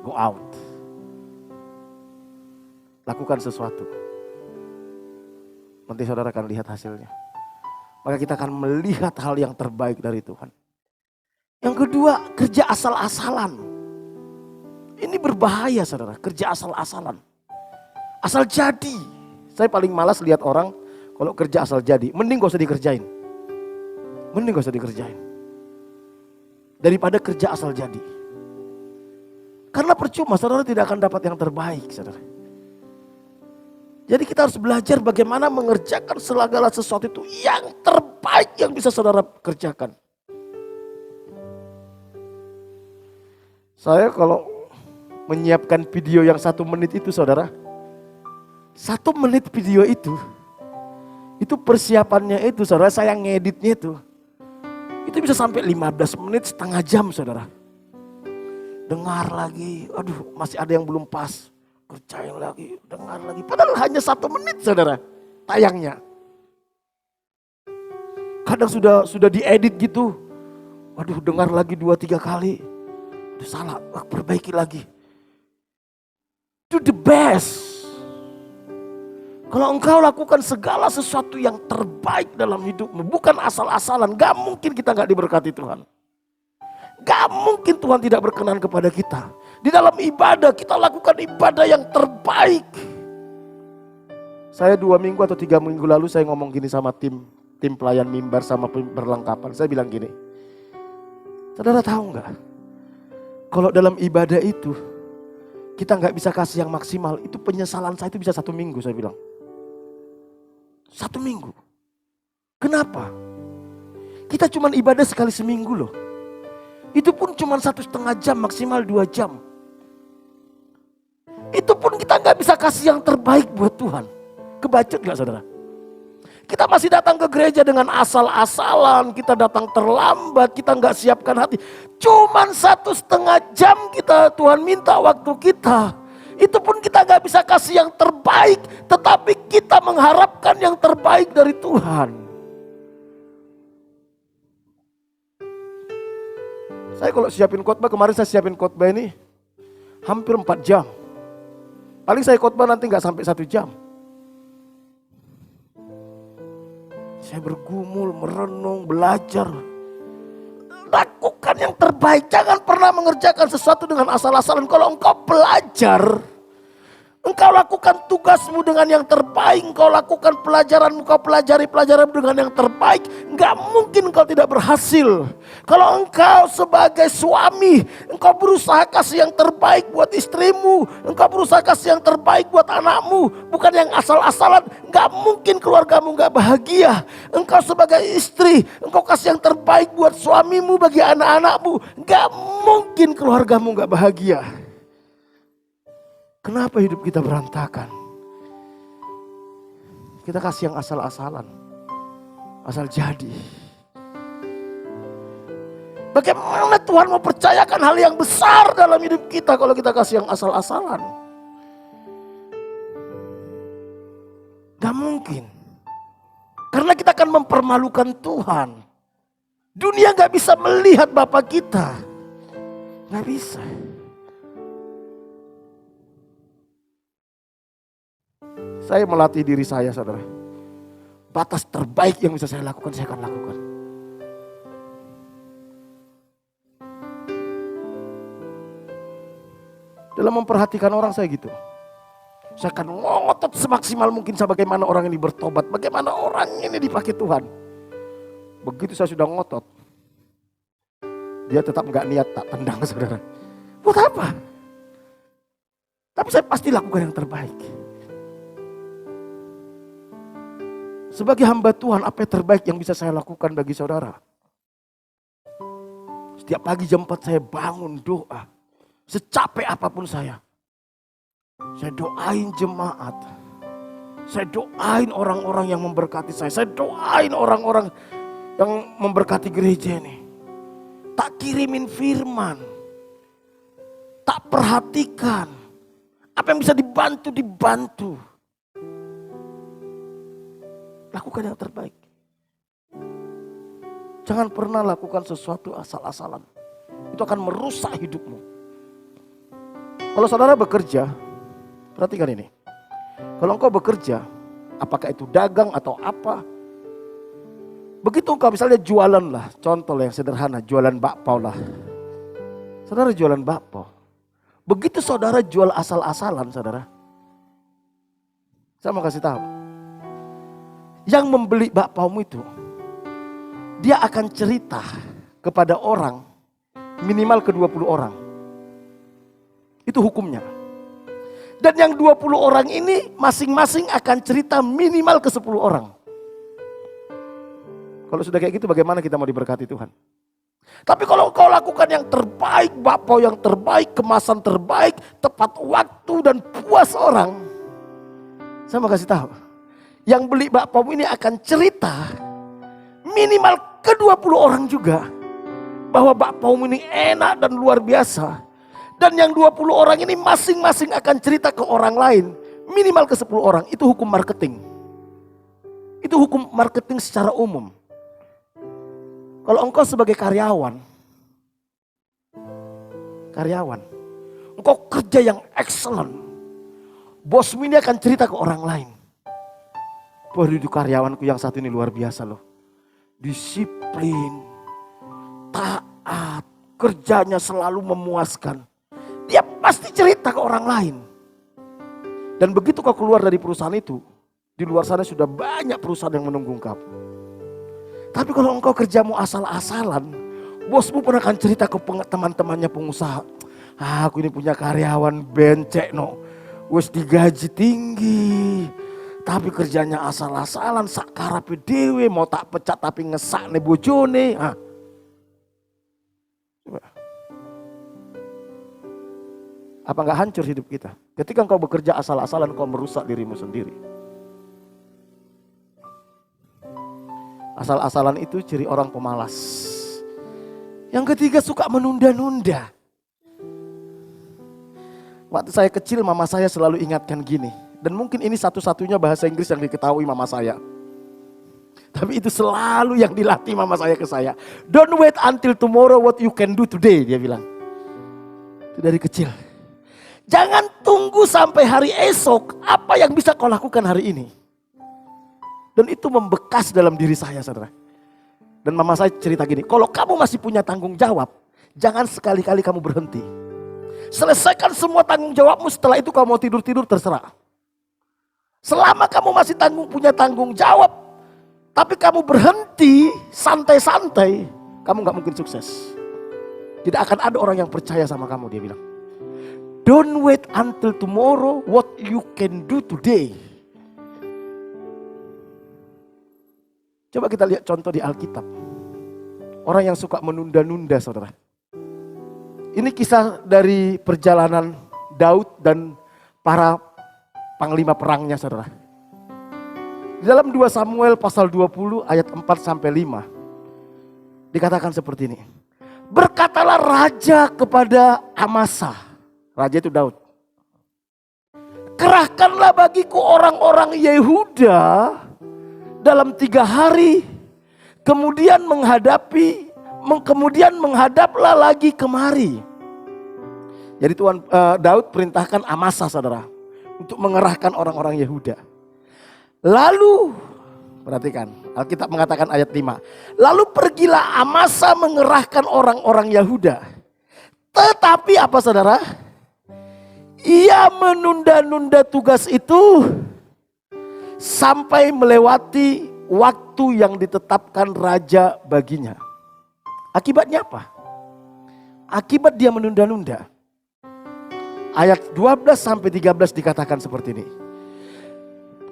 Go out. Lakukan sesuatu. Nanti saudara akan lihat hasilnya. Maka kita akan melihat hal yang terbaik dari Tuhan. Yang kedua, kerja asal-asalan. Ini berbahaya, saudara, kerja asal-asalan. Asal jadi. Saya paling malas lihat orang kalau kerja asal jadi. Mending gak usah dikerjain. Mending gak usah dikerjain. Daripada kerja asal jadi. Karena percuma, saudara tidak akan dapat yang terbaik, saudara. Jadi kita harus belajar bagaimana mengerjakan segala sesuatu itu yang terbaik yang bisa saudara kerjakan. Saya kalau menyiapkan video yang 1 menit itu, saudara, 1 menit video itu persiapannya itu, saudara, saya ngeditnya itu bisa sampai 15 menit, setengah jam, saudara. Dengar lagi, aduh masih ada yang belum pas. Kerjain lagi, dengar lagi. Padahal hanya 1 menit, saudara, tayangnya. kadang sudah diedit gitu. Waduh, dengar lagi 2-3 kali. Itu salah, perbaiki lagi. Do the best. Kalau engkau lakukan segala sesuatu yang terbaik dalam hidupmu, bukan asal-asalan, gak mungkin kita gak diberkati Tuhan. Gak mungkin Tuhan tidak berkenan kepada kita. Di dalam ibadah kita lakukan ibadah yang terbaik. Saya 2 minggu atau 3 minggu lalu saya ngomong gini sama tim pelayan mimbar sama perlengkapan. Saya bilang gini, saudara tahu gak? Kalau dalam ibadah itu kita gak bisa kasih yang maksimal, itu penyesalan saya itu bisa 1 minggu saya bilang. 1 minggu. Kenapa? Kita cuma ibadah sekali seminggu loh. Itu pun cuma 1,5 jam, maksimal 2 jam. Itu pun kita gak bisa kasih yang terbaik buat Tuhan. Kebacut gak saudara? Kita masih datang ke gereja dengan asal-asalan, kita datang terlambat, kita gak siapkan hati. Cuman 1,5 jam Tuhan minta waktu kita. Itu pun kita gak bisa kasih yang terbaik, tetapi kita mengharapkan yang terbaik dari Tuhan. Saya kalau siapin khotbah, kemarin saya siapin khotbah ini hampir 4 jam. Paling saya khotbah nanti gak sampai 1 jam. Saya bergumul, merenung, belajar. Lakukan yang terbaik, jangan pernah mengerjakan sesuatu dengan asal-asalan. Kalau engkau belajar, engkau lakukan tugasmu dengan yang terbaik, engkau lakukan pelajaranmu, engkau pelajari pelajaranmu dengan yang terbaik, enggak mungkin engkau tidak berhasil. Kalau engkau sebagai suami, engkau berusaha kasih yang terbaik buat istrimu, engkau berusaha kasih yang terbaik buat anakmu, bukan yang asal-asalan, enggak mungkin keluargamu enggak bahagia. Engkau sebagai istri, engkau kasih yang terbaik buat suamimu, bagi anak-anakmu, enggak mungkin keluargamu enggak bahagia. Kenapa hidup kita berantakan? Kita kasih yang asal-asalan, asal jadi. Bagaimana Tuhan mau percayakan hal yang besar dalam hidup kita kalau kita kasih yang asal-asalan? Gak mungkin. Karena kita akan mempermalukan Tuhan. Dunia gak bisa melihat Bapa kita. Gak bisa. Saya melatih diri saya, saudara. Batas terbaik yang bisa saya lakukan, saya akan lakukan. Dalam memperhatikan orang saya gitu. Saya akan ngotot semaksimal mungkin bagaimana orang ini bertobat, bagaimana orang ini dipakai Tuhan. Begitu saya sudah ngotot, dia tetap gak niat, tak tendang saudara. Buat apa? Tapi saya pasti lakukan yang terbaik. Sebagai hamba Tuhan, apa yang terbaik yang bisa saya lakukan bagi saudara? Setiap pagi jam 4 saya bangun doa. Secapek apapun saya doain jemaat. Saya doain orang-orang yang memberkati saya. Saya doain orang-orang yang memberkati gereja ini. Tak kirimin firman. Tak perhatikan. Apa yang bisa dibantu. Lakukan yang terbaik. Jangan pernah lakukan sesuatu asal-asalan. Itu akan merusak hidupmu. Kalau saudara bekerja, perhatikan ini. Kalau engkau bekerja, apakah itu dagang atau apa. Begitu engkau misalnya jualan lah. Contoh yang sederhana, jualan bakpao lah. Saudara jualan bakpao. Begitu saudara jual asal-asalan saudara. Saya mau kasih tahu. Yang membeli bakpaomu itu, dia akan cerita kepada orang minimal ke 20 orang. Itu hukumnya. Dan yang 20 orang ini masing-masing akan cerita minimal ke 10 orang. Kalau sudah kayak gitu bagaimana kita mau diberkati Tuhan? Tapi kalau kau lakukan yang terbaik, bakpao yang terbaik, kemasan terbaik, tepat waktu dan puas orang. Saya mau kasih tahu. Yang beli bakpao ini akan cerita minimal ke 20 orang juga. Bahwa bakpao ini enak dan luar biasa. Dan yang 20 orang ini masing-masing akan cerita ke orang lain. Minimal ke 10 orang. Itu hukum marketing. Itu hukum marketing secara umum. Kalau engkau sebagai karyawan, engkau kerja yang excellent, bosmu ini akan cerita ke orang lain. Itu karyawanku yang satu ini luar biasa loh. Disiplin, taat, kerjanya selalu memuaskan. Dia pasti cerita ke orang lain. Dan begitu kau keluar dari perusahaan itu, di luar sana sudah banyak perusahaan yang menunggu engkau. Tapi kalau engkau kerjamu asal-asalan, bosmu pun akan cerita ke teman-temannya pengusaha. Aku ini punya karyawan bencek no, wis digaji tinggi, tapi kerjanya asal-asalan, sakarape dewe, mau tak pecat tapi ngesak ne bojone. Coba. Apa enggak hancur hidup kita? Ketika engkau bekerja asal-asalan, engkau merusak dirimu sendiri. Asal-asalan itu ciri orang pemalas. Yang ketiga, suka menunda-nunda. Waktu saya kecil, mama saya selalu ingatkan gini. Dan mungkin ini satu-satunya bahasa Inggris yang diketahui mama saya. Tapi itu selalu yang dilatih mama saya ke saya. Don't wait until tomorrow what you can do today, dia bilang. Itu dari kecil. Jangan tunggu sampai hari esok apa yang bisa kau lakukan hari ini. Dan itu membekas dalam diri saya, saudara. Dan mama saya cerita gini, kalau kamu masih punya tanggung jawab, jangan sekali-kali kamu berhenti. Selesaikan semua tanggung jawabmu, setelah itu kamu mau tidur-tidur terserah. Selama kamu masih punya tanggung jawab, tapi kamu berhenti santai-santai, kamu gak mungkin sukses. Tidak akan ada orang yang percaya sama kamu, dia bilang. Don't wait until tomorrow what you can do today. Coba kita lihat contoh di Alkitab. Orang yang suka menunda-nunda, saudara. Ini kisah dari perjalanan Daud dan para panglima perangnya, saudara. Di dalam 2 Samuel pasal 20 ayat 4 sampai 5. Dikatakan seperti ini. Berkatalah raja kepada Amasa. Raja itu Daud. Kerahkanlah bagiku orang-orang Yehuda dalam 3 hari. Kemudian menghadaplah lagi kemari. Jadi Daud perintahkan Amasa, saudara, untuk mengerahkan orang-orang Yehuda. Lalu, perhatikan, Alkitab mengatakan ayat 5. Lalu pergilah Amasa mengerahkan orang-orang Yehuda. Tetapi apa, saudara? Ia menunda-nunda tugas itu sampai melewati waktu yang ditetapkan raja baginya. Akibatnya apa? Akibat dia menunda-nunda. Ayat 12 sampai 13 dikatakan seperti ini.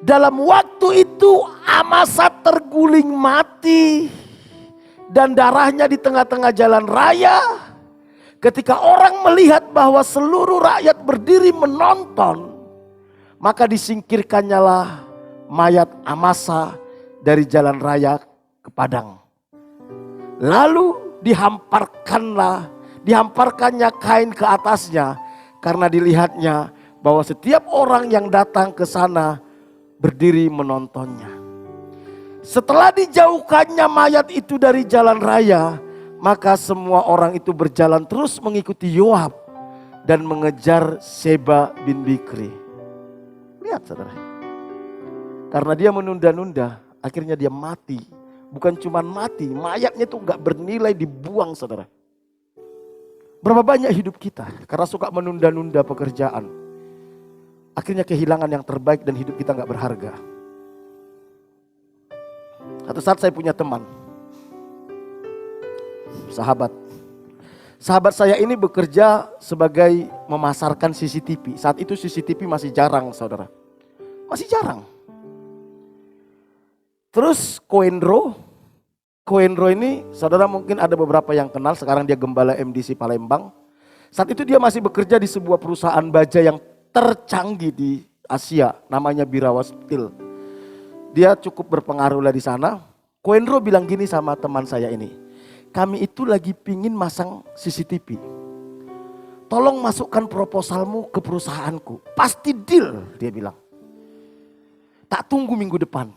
Dalam waktu itu Amasa terguling mati dan darahnya di tengah-tengah jalan raya. Ketika orang melihat bahwa seluruh rakyat berdiri menonton, maka disingkirkannya lah mayat Amasa dari jalan raya ke padang. Lalu dihamparkannya kain ke atasnya, karena dilihatnya bahwa setiap orang yang datang ke sana berdiri menontonnya. Setelah dijauhkannya mayat itu dari jalan raya, maka semua orang itu berjalan terus mengikuti Yoab dan mengejar Seba bin Bikri. Lihat, saudara. Karena dia menunda-nunda, akhirnya dia mati. Bukan cuma mati, mayatnya itu gak bernilai, dibuang, saudara. Berapa banyak hidup kita karena suka menunda-nunda pekerjaan. Akhirnya kehilangan yang terbaik dan hidup kita gak berharga. Satu saat saya punya teman. Sahabat saya ini bekerja sebagai memasarkan CCTV. Saat itu CCTV masih jarang, saudara. Masih jarang. Terus Koendro ini saudara mungkin ada beberapa yang kenal. Sekarang dia gembala MDC Palembang. Saat itu dia masih bekerja di sebuah perusahaan baja yang tercanggih di Asia. Namanya Birawa Steel. Dia cukup berpengaruh lah di sana. Koendro bilang gini sama teman saya ini. Kami itu lagi pingin masang CCTV. Tolong masukkan proposalmu ke perusahaanku. Pasti deal, dia bilang. Tak tunggu minggu depan.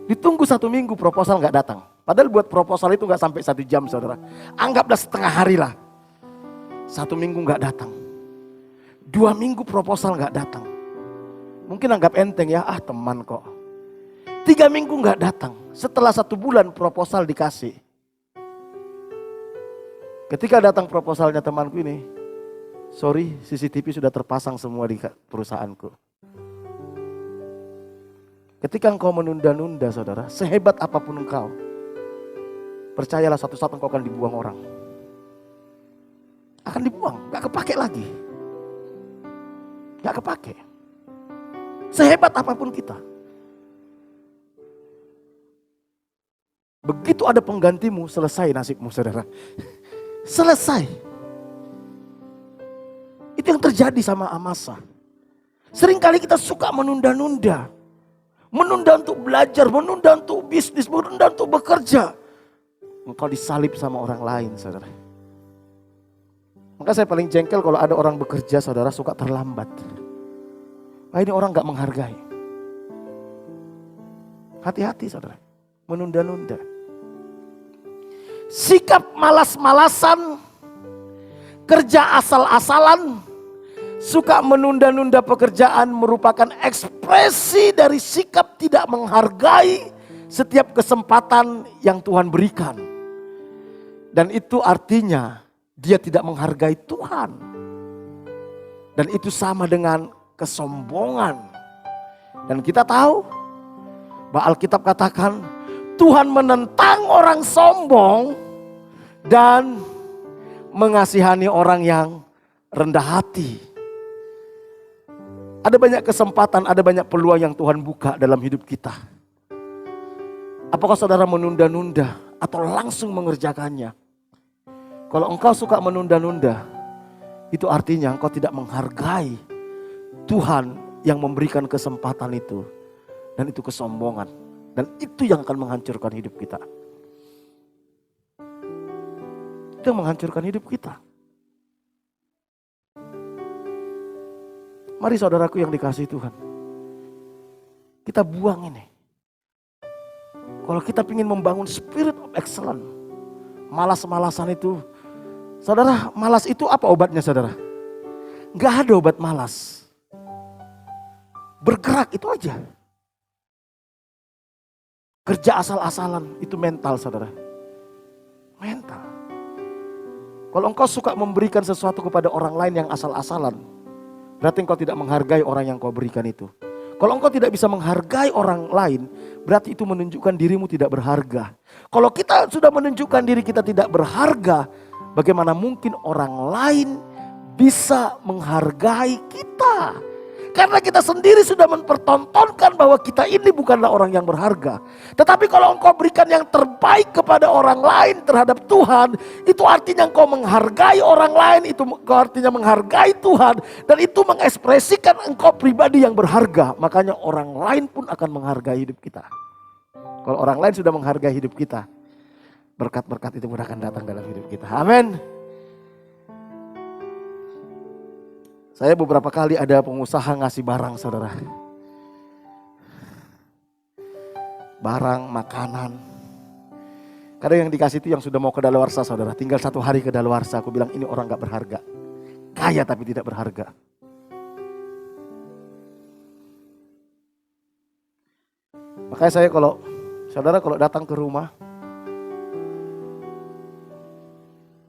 Ditunggu 1 minggu proposal gak datang. Padahal buat proposal itu gak sampai 1 jam saudara. Anggaplah setengah hari lah. 1 minggu gak datang. 2 minggu proposal gak datang. Mungkin anggap enteng ya, teman kok. 3 minggu gak datang. Setelah 1 bulan proposal dikasih. Ketika datang proposalnya temanku ini, sorry, CCTV sudah terpasang semua di perusahaanku. Ketika engkau menunda-nunda saudara, sehebat apapun engkau, percayalah satu saat engkau akan dibuang orang. Akan dibuang, gak kepake lagi. Gak kepake. Sehebat apapun kita. Begitu ada penggantimu, selesai nasibmu saudara. Selesai. Itu yang terjadi sama Amasa. Seringkali kita suka menunda-nunda. Menunda untuk belajar, menunda untuk bisnis, menunda untuk bekerja. Engkau disalib sama orang lain saudara. Maka saya paling jengkel kalau ada orang bekerja saudara suka terlambat. Ini orang gak menghargai. Hati-hati saudara. Menunda-nunda. Sikap malas-malasan, kerja asal-asalan, suka menunda-nunda pekerjaan merupakan ekspresi dari sikap tidak menghargai setiap kesempatan yang Tuhan berikan. Dan itu artinya dia tidak menghargai Tuhan. Dan itu sama dengan kesombongan. Dan kita tahu bahwa Alkitab katakan Tuhan menentang orang sombong dan mengasihani orang yang rendah hati. Ada banyak kesempatan, ada banyak peluang yang Tuhan buka dalam hidup kita. Apakah saudara menunda-nunda atau langsung mengerjakannya? Kalau engkau suka menunda-nunda, itu artinya engkau tidak menghargai Tuhan yang memberikan kesempatan itu. Dan itu kesombongan. Dan itu yang akan menghancurkan hidup kita. Itu yang menghancurkan hidup kita. Mari saudaraku yang dikasihi Tuhan. Kita buang ini. Kalau kita ingin membangun spirit of excellence. Malas-malasan itu. Saudara, malas itu apa obatnya saudara? Gak ada obat malas. Bergerak itu aja. Kerja asal-asalan itu mental saudara. Mental. Kalau engkau suka memberikan sesuatu kepada orang lain yang asal-asalan, berarti engkau tidak menghargai orang yang kau berikan itu. Kalau engkau tidak bisa menghargai orang lain, berarti itu menunjukkan dirimu tidak berharga. Kalau kita sudah menunjukkan diri kita tidak berharga, bagaimana mungkin orang lain bisa menghargai kita? Karena kita sendiri sudah mempertontonkan bahwa kita ini bukanlah orang yang berharga. Tetapi kalau engkau berikan yang terbaik kepada orang lain terhadap Tuhan, itu artinya engkau menghargai orang lain, itu artinya menghargai Tuhan. Dan itu mengekspresikan engkau pribadi yang berharga. Makanya orang lain pun akan menghargai hidup kita. Kalau orang lain sudah menghargai hidup kita, berkat-berkat itu pun akan datang dalam hidup kita. Amin. Saya beberapa kali ada pengusaha ngasih barang saudara. Barang, makanan. Kadang yang dikasih itu yang sudah mau kedaluarsa saudara. Tinggal 1 hari kedaluarsa. Aku bilang ini orang gak berharga. Kaya tapi tidak berharga. Makanya saya saudara kalau datang ke rumah.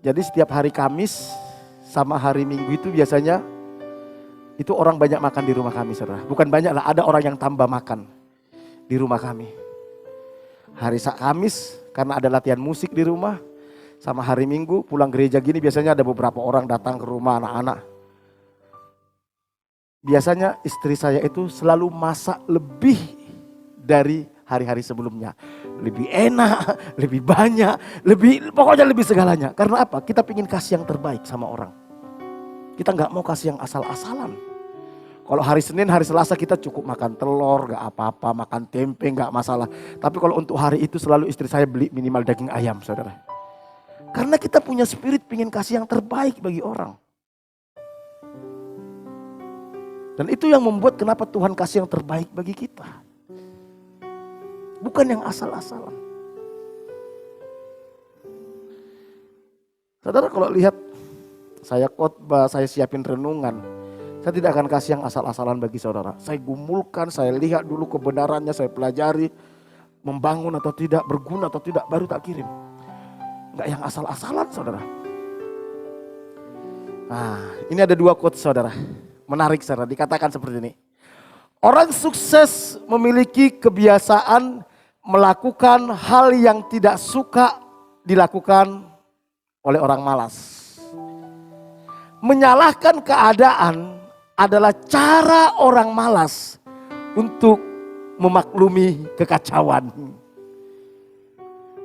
Jadi setiap hari Kamis sama hari Minggu itu biasanya itu orang banyak makan di rumah kami saudara. Bukan banyak lah, ada orang yang tambah makan di rumah kami. Hari Kamis karena ada latihan musik di rumah. Sama hari Minggu pulang gereja gini biasanya ada beberapa orang datang ke rumah anak-anak. Biasanya istri saya itu selalu masak lebih dari hari-hari sebelumnya. Lebih enak, lebih banyak, pokoknya lebih segalanya. Karena apa? Kita ingin kasih yang terbaik sama orang. Kita gak mau kasih yang asal-asalan. Kalau hari Senin, hari Selasa kita cukup makan telur, gak apa-apa, makan tempe gak masalah. Tapi kalau untuk hari itu selalu istri saya beli minimal daging ayam saudara. Karena kita punya spirit pengen kasih yang terbaik bagi orang. Dan itu yang membuat kenapa Tuhan kasih yang terbaik bagi kita. bukan yang asal-asalan. Saudara kalau lihat saya khotbah, saya siapin renungan, saya tidak akan kasih yang asal-asalan bagi saudara. Saya gumulkan, saya lihat dulu kebenarannya, saya pelajari, membangun atau tidak, berguna atau tidak, baru tak kirim. Enggak yang asal-asalan saudara. Nah, ini ada 2 quotes saudara. Menarik saudara, dikatakan seperti ini. Orang sukses memiliki kebiasaan melakukan hal yang tidak suka dilakukan oleh orang malas. Menyalahkan keadaan adalah cara orang malas untuk memaklumi kekacauan.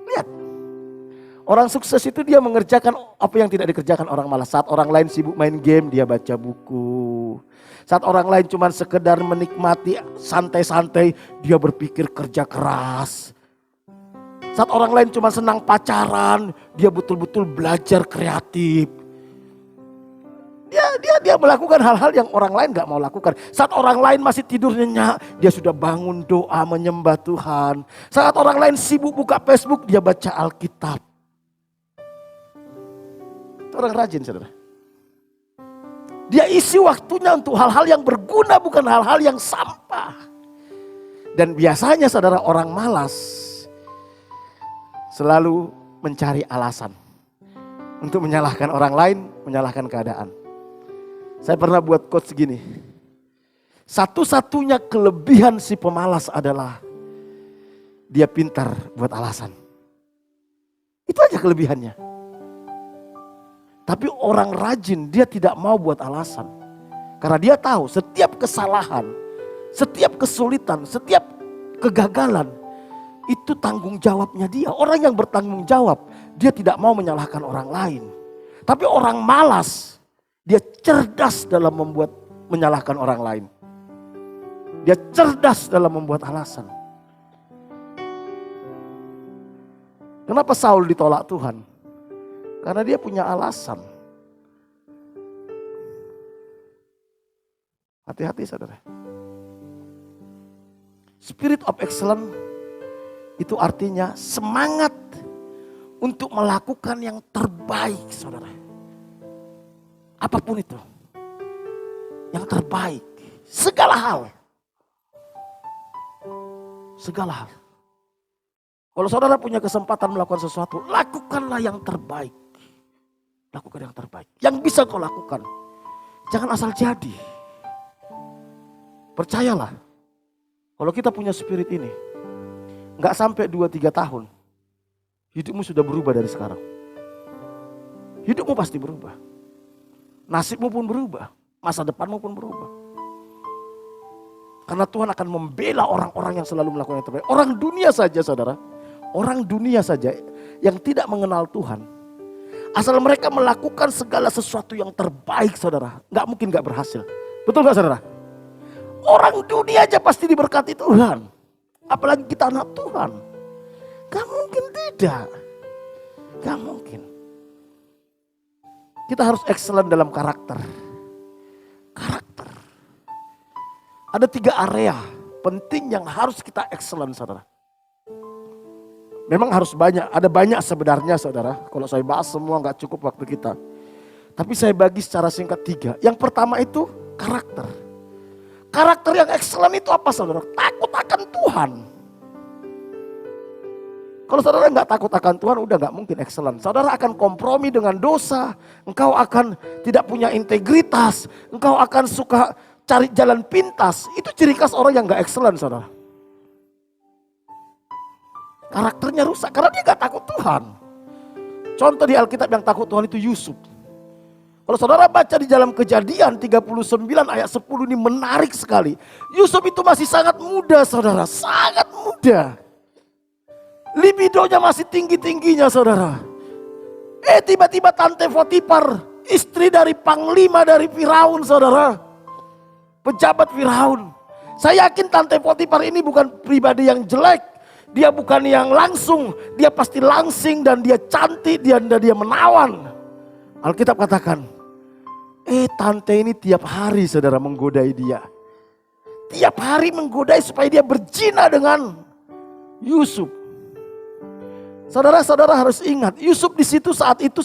Lihat, orang sukses itu dia mengerjakan apa yang tidak dikerjakan orang malas. Saat orang lain sibuk main game, dia baca buku. Saat orang lain cuma sekedar menikmati santai-santai, dia berpikir kerja keras. Saat orang lain cuma senang pacaran, dia betul-betul belajar kreatif. Dia melakukan hal-hal yang orang lain gak mau lakukan. Saat orang lain masih tidur nyenyak, dia sudah bangun doa menyembah Tuhan. Saat orang lain sibuk buka Facebook, dia baca Alkitab. Itu orang rajin saudara. Dia isi waktunya untuk hal-hal yang berguna, bukan hal-hal yang sampah. Dan biasanya saudara orang malas selalu mencari alasan untuk menyalahkan orang lain, menyalahkan keadaan. Saya pernah buat quotes segini. Satu-satunya kelebihan si pemalas adalah dia pintar buat alasan. Itu aja kelebihannya. Tapi orang rajin dia tidak mau buat alasan. Karena dia tahu setiap kesalahan, setiap kesulitan, setiap kegagalan itu tanggung jawabnya dia. Orang yang bertanggung jawab, dia tidak mau menyalahkan orang lain. Tapi orang malas, dia cerdas dalam menyalahkan orang lain. Dia cerdas dalam membuat alasan. Kenapa Saul ditolak Tuhan? Karena dia punya alasan. Hati-hati saudara. Spirit of excellence itu artinya semangat untuk melakukan yang terbaik saudara. Apapun itu. Yang terbaik. Segala hal. Segala hal. Kalau saudara punya kesempatan melakukan sesuatu, lakukanlah yang terbaik. Lakukan yang terbaik. Yang bisa kau lakukan. Jangan asal jadi. Percayalah. Kalau kita punya spirit ini, gak sampai 2-3 tahun, hidupmu sudah berubah dari sekarang. Hidupmu pasti berubah. Nasibmu pun berubah. Masa depanmu pun berubah. Karena Tuhan akan membela orang-orang yang selalu melakukan yang terbaik. Orang dunia saja saudara. Orang dunia saja yang tidak mengenal Tuhan. Asal mereka melakukan segala sesuatu yang terbaik saudara. Gak mungkin gak berhasil. Betul gak saudara? Orang dunia aja pasti diberkati Tuhan. Apalagi kita anak Tuhan. Gak mungkin tidak. Gak mungkin. Kita harus excellent dalam karakter. Karakter. Ada 3 area penting yang harus kita excellent saudara. Memang harus banyak, ada banyak sebenarnya saudara. Kalau saya bahas semua gak cukup waktu kita. Tapi saya bagi secara singkat 3. Yang pertama itu karakter. Karakter yang excellent itu apa saudara? Takut akan Tuhan. Kalau saudara gak takut akan Tuhan udah gak mungkin excellent. Saudara akan kompromi dengan dosa. Engkau akan tidak punya integritas. Engkau akan suka cari jalan pintas. Itu ciri khas orang yang gak excellent saudara. Karakternya rusak karena dia gak takut Tuhan. Contoh di Alkitab yang takut Tuhan itu Yusuf. Kalau saudara baca di dalam Kejadian 39 ayat 10 ini menarik sekali. Yusuf itu masih sangat muda saudara, sangat muda. Libidonya masih tinggi-tingginya saudara. Tiba-tiba Tante Potifar, istri dari panglima dari Firaun saudara. Pejabat Firaun. Saya yakin Tante Potifar ini bukan pribadi yang jelek. Dia bukan yang langsung, dia pasti langsing dan dia cantik, dia menawan. Alkitab katakan, tante ini tiap hari saudara menggodai dia. Tiap hari menggodai supaya dia berzina dengan Yusuf. Saudara-saudara harus ingat, Yusuf di situ saat itu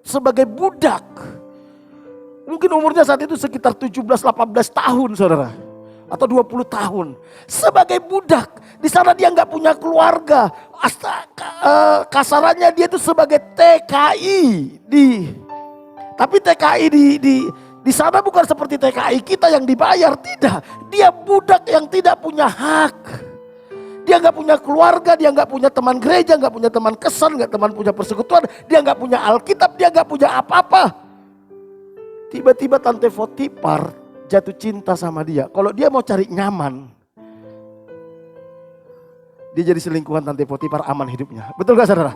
sebagai budak. Mungkin umurnya saat itu sekitar 17-18 tahun, saudara. Atau 20 tahun. Sebagai budak. Di sana dia nggak punya keluarga. Kasarannya dia itu sebagai TKI. Tapi TKI di sana bukan seperti TKI kita yang dibayar. Tidak. Dia budak yang tidak punya hak. Dia nggak punya keluarga, dia nggak punya teman gereja, nggak punya teman kesan, nggak teman punya persekutuan, dia nggak punya Alkitab, dia nggak punya apa-apa. Tiba-tiba Tante Potifar jatuh cinta sama dia. Kalau dia mau cari nyaman, dia jadi selingkuhan Tante Potifar, aman hidupnya. Betul gak saudara?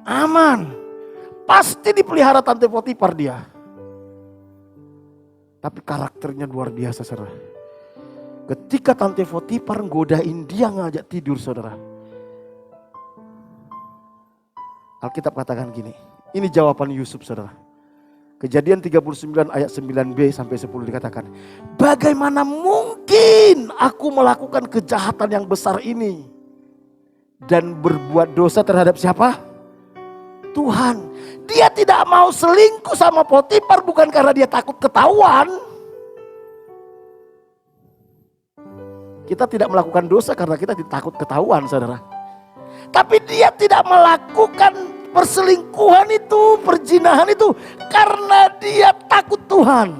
Aman. Pasti dipelihara Tante Potifar dia. Tapi karakternya luar biasa saudara. Ketika Tante Potifar godain dia ngajak tidur saudara. Alkitab katakan gini. Ini jawaban Yusuf saudara. Kejadian 39 ayat 9b sampai 10 dikatakan. Bagaimana mungkin aku melakukan kejahatan yang besar ini. Dan berbuat dosa terhadap siapa? Tuhan. Dia tidak mau selingkuh sama Potifar bukan karena dia takut ketahuan. Kita tidak melakukan dosa karena kita takut ketahuan saudara. Tapi dia tidak melakukan perselingkuhan itu, perzinahan itu karena dia takut Tuhan.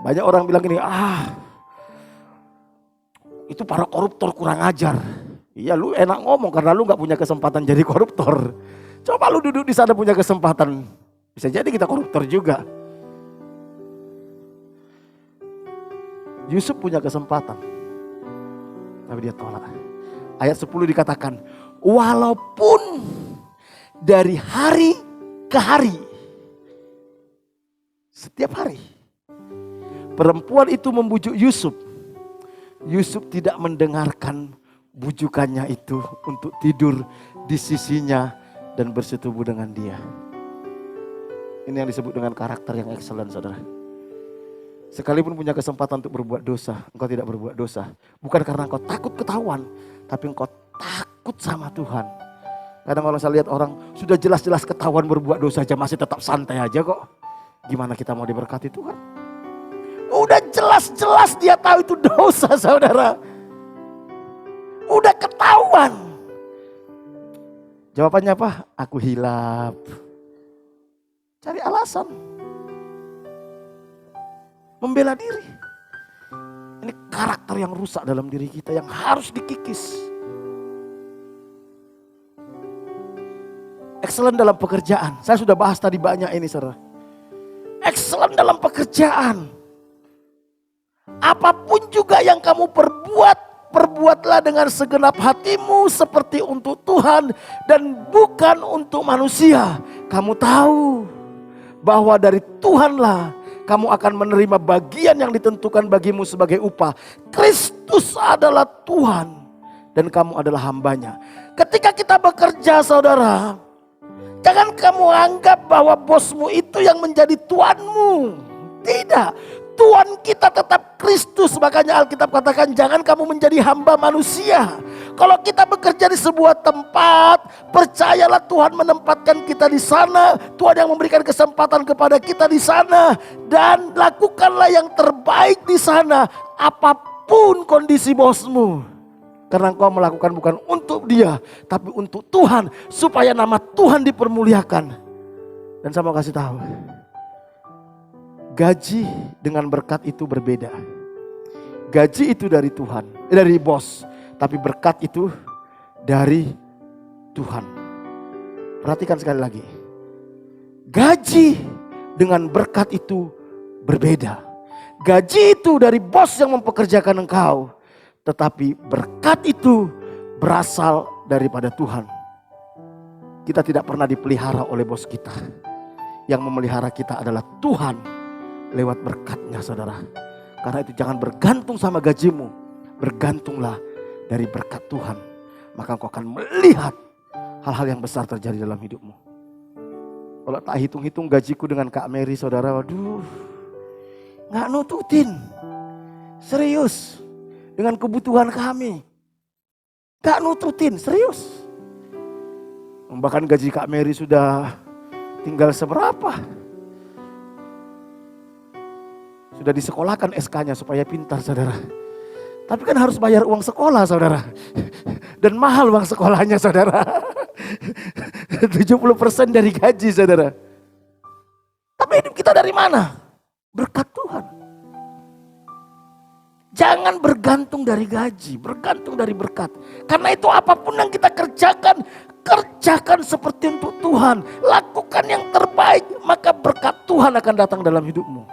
Banyak orang bilang gini, itu para koruptor kurang ajar. Iya lu enak ngomong karena lu gak punya kesempatan jadi koruptor. Coba lu duduk di sana punya kesempatan. Bisa jadi kita koruptor juga. Yusuf punya kesempatan. Tapi dia tolak. Ayat 10 dikatakan. Walaupun dari hari ke hari. Setiap hari. Perempuan itu membujuk Yusuf. Yusuf tidak mendengarkan bujukannya itu untuk tidur di sisinya dan bersetubuh dengan dia. Ini yang disebut dengan karakter yang excellent saudara. Sekalipun punya kesempatan untuk berbuat dosa, engkau tidak berbuat dosa. Bukan karena engkau takut ketahuan, tapi engkau takut sama Tuhan. Kadang kalau saya lihat orang sudah jelas-jelas ketahuan berbuat dosa aja masih tetap santai aja kok. Gimana kita mau diberkati Tuhan? Udah jelas-jelas dia tahu itu dosa saudara. Udah ketahuan. Jawabannya apa? Aku hilap. Cari alasan. Membela diri. Ini karakter yang rusak dalam diri kita yang harus dikikis. Excellent dalam pekerjaan. Saya sudah bahas tadi banyak ini saudara. Excellent dalam pekerjaan. Apapun juga yang kamu perbuatlah dengan segenap hatimu seperti untuk Tuhan dan bukan untuk manusia. Kamu tahu bahwa dari Tuhanlah kamu akan menerima bagian yang ditentukan bagimu sebagai upah. Kristus adalah Tuhan dan kamu adalah hambanya. Ketika kita bekerja saudara, jangan kamu anggap bahwa bosmu itu yang menjadi tuanmu. Tidak, Tuhan kita tetap Kristus. Makanya Alkitab katakan jangan kamu menjadi hamba manusia. Kalau kita bekerja di sebuah tempat, percayalah Tuhan menempatkan kita di sana. Tuhan yang memberikan kesempatan kepada kita di sana. Dan lakukanlah yang terbaik di sana. Apapun kondisi bosmu. Karena engkau melakukan bukan untuk dia, tapi untuk Tuhan. Supaya nama Tuhan dipermuliakan. Dan saya mau kasih tahu. Gaji dengan berkat itu berbeda. Gaji itu dari Tuhan, dari bos. Tapi berkat itu dari Tuhan. Perhatikan sekali lagi. Gaji dengan berkat itu berbeda. Gaji itu dari bos yang mempekerjakan engkau. Tetapi berkat itu berasal daripada Tuhan. Kita tidak pernah dipelihara oleh bos kita. Yang memelihara kita adalah Tuhan lewat berkatnya saudara. Karena itu jangan bergantung sama gajimu. Bergantunglah dari berkat Tuhan. Maka engkau akan melihat hal-hal yang besar terjadi dalam hidupmu. Kalau tak hitung-hitung gajiku dengan Kak Mary saudara, waduh, gak nututin. Serius, dengan kebutuhan kami. Gak nututin, serius. Bahkan gaji Kak Mary sudah tinggal seberapa. Sudah disekolahkan SK-nya supaya pintar saudara. Tapi kan harus bayar uang sekolah saudara. Dan mahal uang sekolahnya saudara. 70% dari gaji saudara. Tapi hidup kita dari mana? Berkat Tuhan. Jangan bergantung dari gaji, bergantung dari berkat. Karena itu apapun yang kita kerjakan, kerjakan seperti untuk Tuhan. Lakukan yang terbaik, maka berkat Tuhan akan datang dalam hidupmu.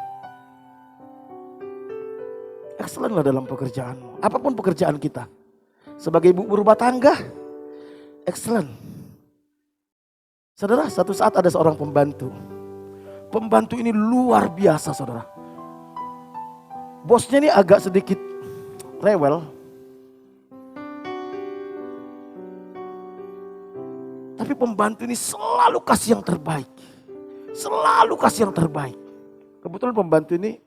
Excellent lah dalam pekerjaanmu. Apapun pekerjaan kita. Sebagai ibu rumah tangga, excellent. Saudara, satu saat ada seorang pembantu. Pembantu ini luar biasa saudara. Bosnya ini agak sedikit rewel. Tapi pembantu ini selalu kasih yang terbaik. Selalu kasih yang terbaik. Kebetulan pembantu ini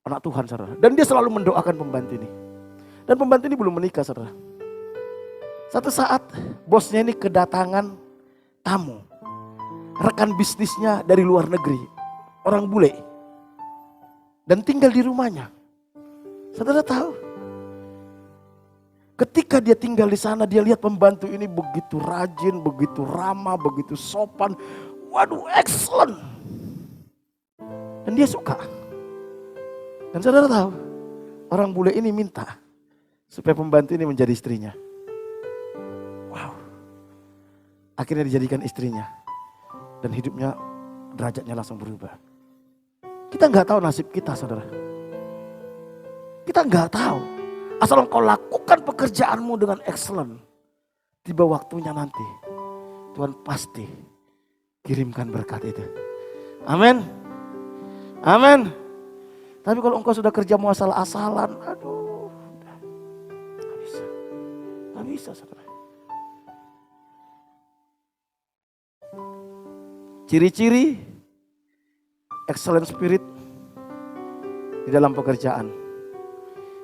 anak Tuhan saudara. Dan dia selalu mendoakan pembantu ini. Dan pembantu ini belum menikah saudara. Satu saat bosnya ini kedatangan tamu. Rekan bisnisnya dari luar negeri. Orang bule. Dan tinggal di rumahnya. Saudara tahu? Ketika dia tinggal di sana, dia lihat pembantu ini begitu rajin, begitu ramah, begitu sopan. Waduh, excellent. Dan dia suka. Dan saudara tahu, orang bule ini minta supaya pembantu ini menjadi istrinya. Wow. Akhirnya dijadikan istrinya. Dan hidupnya, derajatnya langsung berubah. Kita nggak tahu nasib kita saudara. Kita nggak tahu. Asal engkau lakukan pekerjaanmu dengan excellent. Tiba waktunya nanti. Tuhan pasti kirimkan berkat itu. Amin. Amin. Tapi kalau engkau sudah kerja mau asal-asalan. Aduh. Gak bisa. Gak bisa saudara. Ciri-ciri excellent spirit di dalam pekerjaan.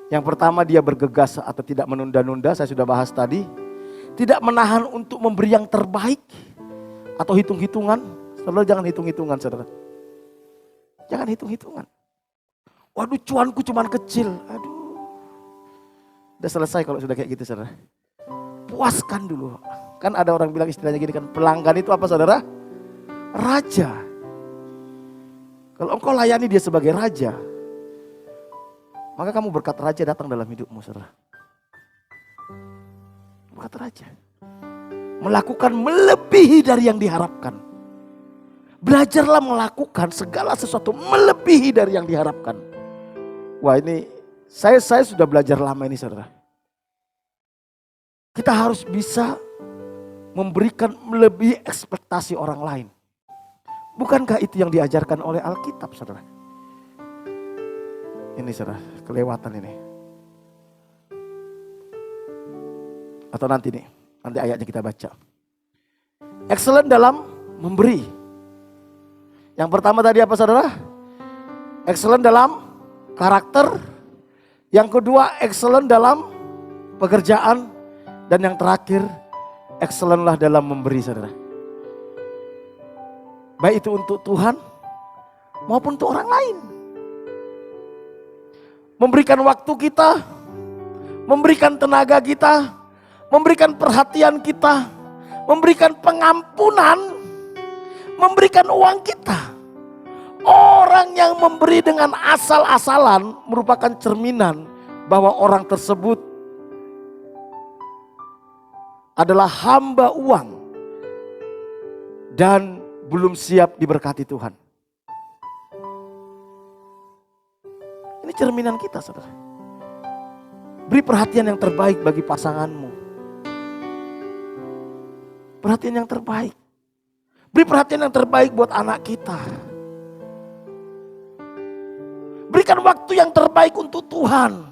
Yang pertama dia bergegas atau tidak menunda-nunda, saya sudah bahas tadi. Tidak menahan untuk memberi yang terbaik atau hitung-hitungan. Saudara jangan hitung-hitungan saudara. Jangan hitung-hitungan. Waduh cuanku cuman kecil. Aduh. Udah selesai kalau sudah kayak gitu saudara. Puaskan dulu. Kan ada orang bilang istilahnya gini kan, pelanggan itu apa saudara? Raja. Kalau engkau layani dia sebagai raja, maka kamu berkat raja datang dalam hidupmu saudara. Berkat raja. Melakukan melebihi dari yang diharapkan. Belajarlah melakukan segala sesuatu melebihi dari yang diharapkan. Wah ini, saya sudah belajar lama ini saudara. Kita harus bisa memberikan melebihi ekspektasi orang lain. Bukankah itu yang diajarkan oleh Alkitab saudara? Ini saudara, kelewatan ini. Atau nanti nih, nanti ayatnya kita baca. Excellent dalam memberi. Yang pertama tadi apa saudara? Excellent dalam karakter. Yang kedua excellent dalam pekerjaan. Dan yang terakhir excellent lah dalam memberi saudara. Baik itu untuk Tuhan maupun untuk orang lain. Memberikan waktu kita, memberikan tenaga kita, memberikan perhatian kita, memberikan pengampunan, memberikan uang kita. Orang yang memberi dengan asal-asalan merupakan cerminan bahwa orang tersebut adalah hamba uang dan belum siap diberkati Tuhan. Ini cerminan kita saudara. Beri perhatian yang terbaik bagi pasanganmu. Perhatian yang terbaik. Beri perhatian yang terbaik buat anak kita. Berikan waktu yang terbaik untuk Tuhan.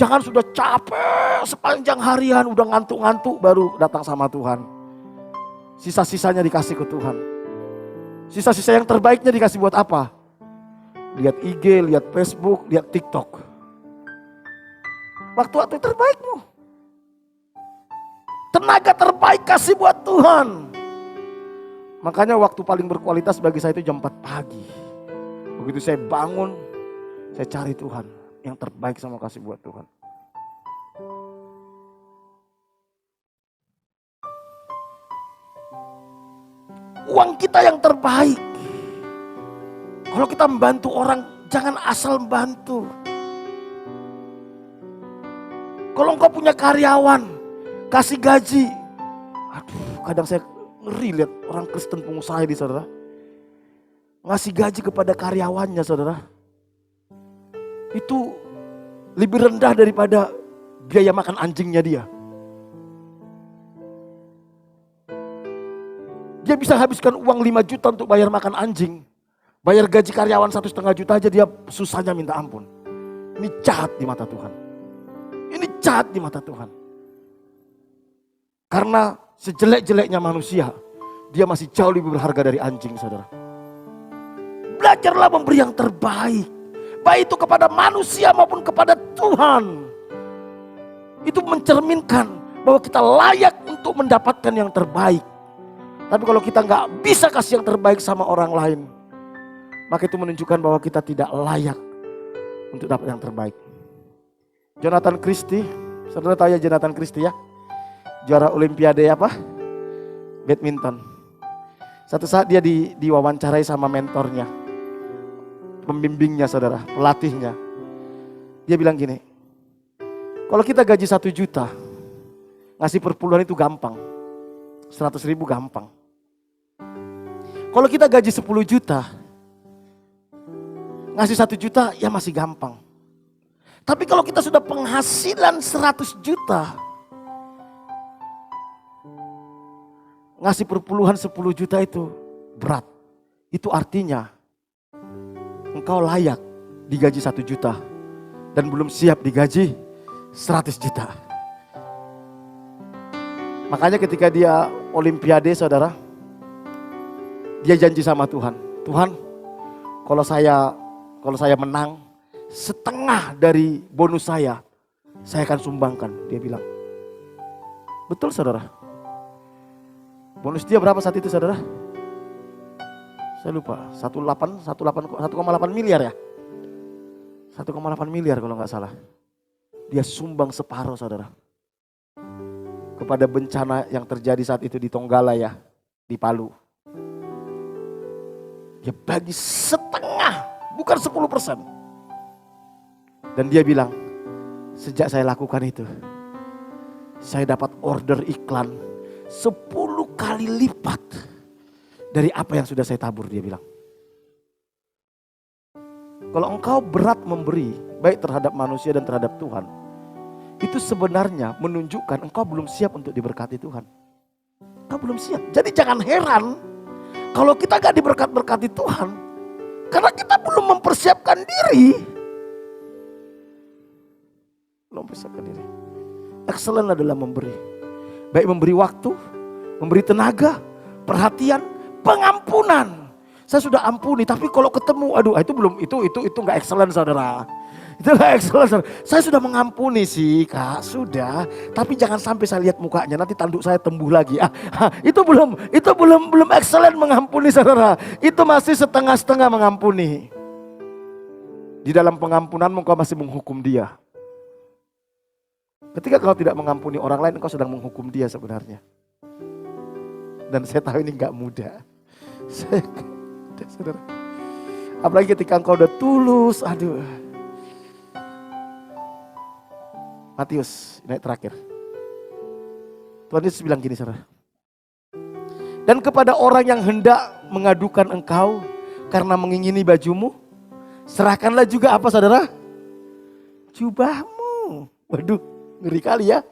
Jangan sudah capek sepanjang harian, udah ngantuk-ngantuk baru datang sama Tuhan. Sisa-sisanya dikasih ke Tuhan. Sisa-sisa yang terbaiknya dikasih buat apa? Lihat IG, lihat Facebook, lihat TikTok. Waktu-waktu terbaikmu Tenaga terbaik kasih buat Tuhan. Makanya waktu paling berkualitas bagi saya itu jam 4 pagi. Begitu saya bangun, saya cari Tuhan. Yang terbaik sama kasih buat Tuhan. Uang kita yang terbaik. Kalau kita membantu orang, jangan asal membantu. Kalau engkau punya karyawan, kasih gaji. Aduh, kadang saya ngeri lihat orang Kristen pengusaha ini, saudara. Ngasih gaji kepada karyawannya, saudara. Itu lebih rendah daripada biaya makan anjingnya dia. Dia bisa habiskan uang 5 juta untuk bayar makan anjing. Bayar gaji karyawan 1,5 juta aja dia susahnya minta ampun. Ini jahat di mata Tuhan. Ini jahat di mata Tuhan. Karena sejelek-jeleknya manusia, dia masih jauh lebih berharga dari anjing, saudara. Belajarlah memberi yang terbaik. Baik itu kepada manusia maupun kepada Tuhan. Itu mencerminkan bahwa kita layak untuk mendapatkan yang terbaik. Tapi kalau kita nggak bisa kasih yang terbaik sama orang lain, maka itu menunjukkan bahwa kita tidak layak untuk dapat yang terbaik. Jonathan Christie, saudara tahu ya Jonathan Christie ya? Juara Olimpiade apa? Badminton. Satu saat dia diwawancarai sama mentornya, pembimbingnya saudara, pelatihnya. Dia bilang gini, kalau kita gaji 1 juta, ngasih perpuluhan itu gampang. 100 ribu gampang. Kalau kita gaji 10 juta, ngasih 1 juta ya masih gampang. Tapi kalau kita sudah penghasilan 100 juta, ngasih perpuluhan 10 juta itu berat. Itu artinya engkau layak digaji 1 juta dan belum siap digaji 100 juta. Makanya ketika dia Olimpiade, saudara, dia janji sama Tuhan. Tuhan, kalau saya menang, setengah dari bonus saya akan sumbangkan. Dia bilang. Betul, saudara. Bonus dia berapa saat itu, saudara? Saya lupa. 1,8 miliar ya. 1,8 miliar kalau nggak salah. Dia sumbang separuh, saudara. Kepada bencana yang terjadi saat itu di Tonggala ya, di Palu. Dia bagi setengah, bukan 10%. Dan dia bilang, sejak saya lakukan itu, saya dapat order iklan 10 kali lipat dari apa yang sudah saya tabur, dia bilang. Kalau engkau berat memberi, baik terhadap manusia dan terhadap Tuhan, itu sebenarnya menunjukkan engkau belum siap untuk diberkati Tuhan. Engkau belum siap. Jadi jangan heran kalau kita gak diberkati Tuhan, karena kita belum mempersiapkan diri. Belum mempersiapkan diri. Excellent adalah memberi. Baik memberi waktu, memberi tenaga, perhatian, pengampunan. Saya sudah ampuni, tapi kalau ketemu, aduh itu gak excellent, saudara. Itu gak excellent, saudara. Saya sudah mengampuni sih, Kak, sudah. Tapi jangan sampai saya lihat mukanya, nanti tanduk saya tembuh lagi. Itu belum excellent mengampuni, saudara. Itu masih setengah-setengah mengampuni. Di dalam pengampunanmu kau masih menghukum dia. Ketika kau tidak mengampuni orang lain, kau sedang menghukum dia sebenarnya. Dan saya tahu ini gak mudah. Saudara. Apalagi ketika engkau udah tulus, aduh. Matius, ini terakhir. Tuhan Yesus bilang gini, saudara. Dan kepada orang yang hendak mengadukan engkau karena mengingini bajumu, serahkanlah juga apa, saudara? Jubahmu. Waduh, ngeri kali ya.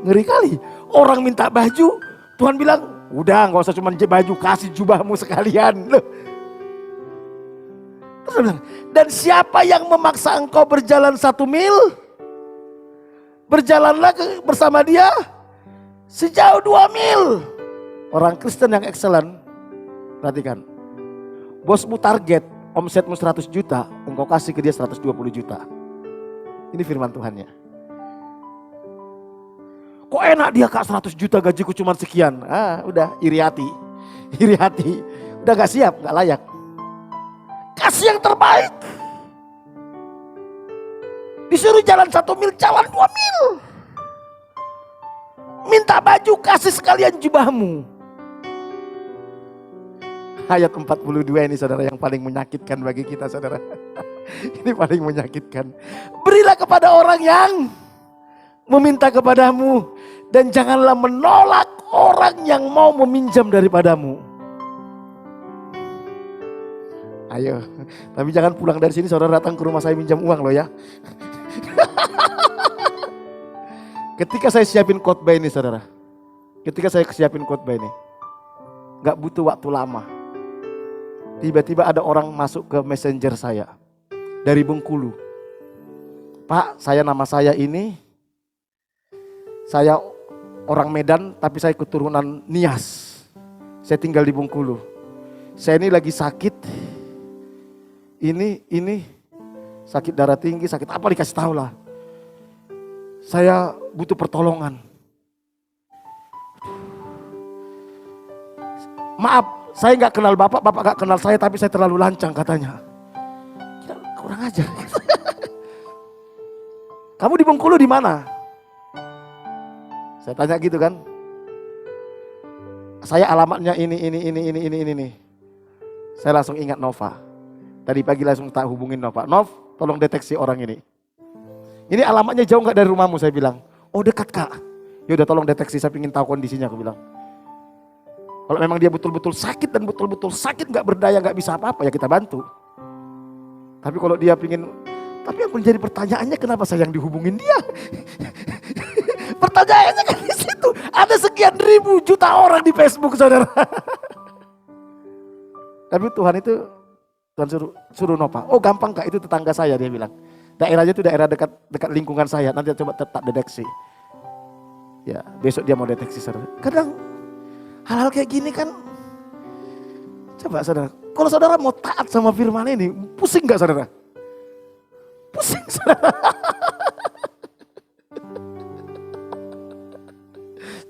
Ngeri kali. Orang minta baju, Tuhan bilang, udah gak usah cuma baju, kasih jubahmu sekalian. Loh. Dan siapa yang memaksa engkau berjalan 1 mil, berjalanlah bersama dia sejauh 2 mil. Orang Kristen yang excellent, perhatikan. Bosmu target omsetmu 100 juta, engkau kasih ke dia 120 juta. Ini firman Tuhannya. Kok enak dia Kak 100 juta gajiku cuma sekian. Udah iri hati. Iri hati. Udah gak siap, gak layak. Kasih yang terbaik. Disuruh jalan 1 mil, jalan 2 mil. Minta baju, kasih sekalian jubahmu. Ayat 42 ini saudara yang paling menyakitkan bagi kita saudara. Ini paling menyakitkan. Berilah kepada orang yang meminta kepadamu. Dan janganlah menolak orang yang mau meminjam daripadamu. Ayo, tapi jangan pulang dari sini saudara datang ke rumah saya minjam uang loh ya. Ketika saya siapin khotbah ini saudara. Ketika saya siapin khotbah ini. Gak butuh waktu lama. Tiba-tiba ada orang masuk ke messenger saya. Dari Bengkulu. Pak, nama saya ini. Saya orang Medan tapi saya keturunan Nias. Saya tinggal di Bengkulu. Saya ini lagi sakit. Ini sakit darah tinggi, sakit apa dikasih tahu lah. Saya butuh pertolongan. Maaf, saya nggak kenal bapak nggak kenal saya, tapi saya terlalu lancang katanya. Kurang ajar. Kamu di Bengkulu di mana? Saya tanya gitu kan. Saya alamatnya ini. Saya langsung ingat Nova. Tadi pagi langsung tak hubungin Nova. Nov, tolong deteksi orang ini. Ini alamatnya jauh nggak dari rumahmu? Saya bilang. Oh dekat Kak. Ya udah tolong deteksi, saya ingin tahu kondisinya. Aku bilang. Kalau memang dia betul-betul sakit dan betul-betul sakit nggak berdaya nggak bisa apa-apa ya kita bantu. Tapi kalau dia pingin, tapi yang menjadi pertanyaannya kenapa saya yang dihubungin dia? Pertanyaannya kan di situ. Ada sekian ribu juta orang di Facebook saudara. Tapi Tuhan suruh Nova. Oh gampang Kak, itu tetangga saya dia bilang. Daerahnya itu daerah dekat lingkungan saya. Nanti coba tetap deteksi. Ya besok dia mau deteksi saudara. Kadang hal-hal kayak gini kan. Coba saudara. Kalau saudara mau taat sama firman ini. Pusing gak saudara? Pusing saudara.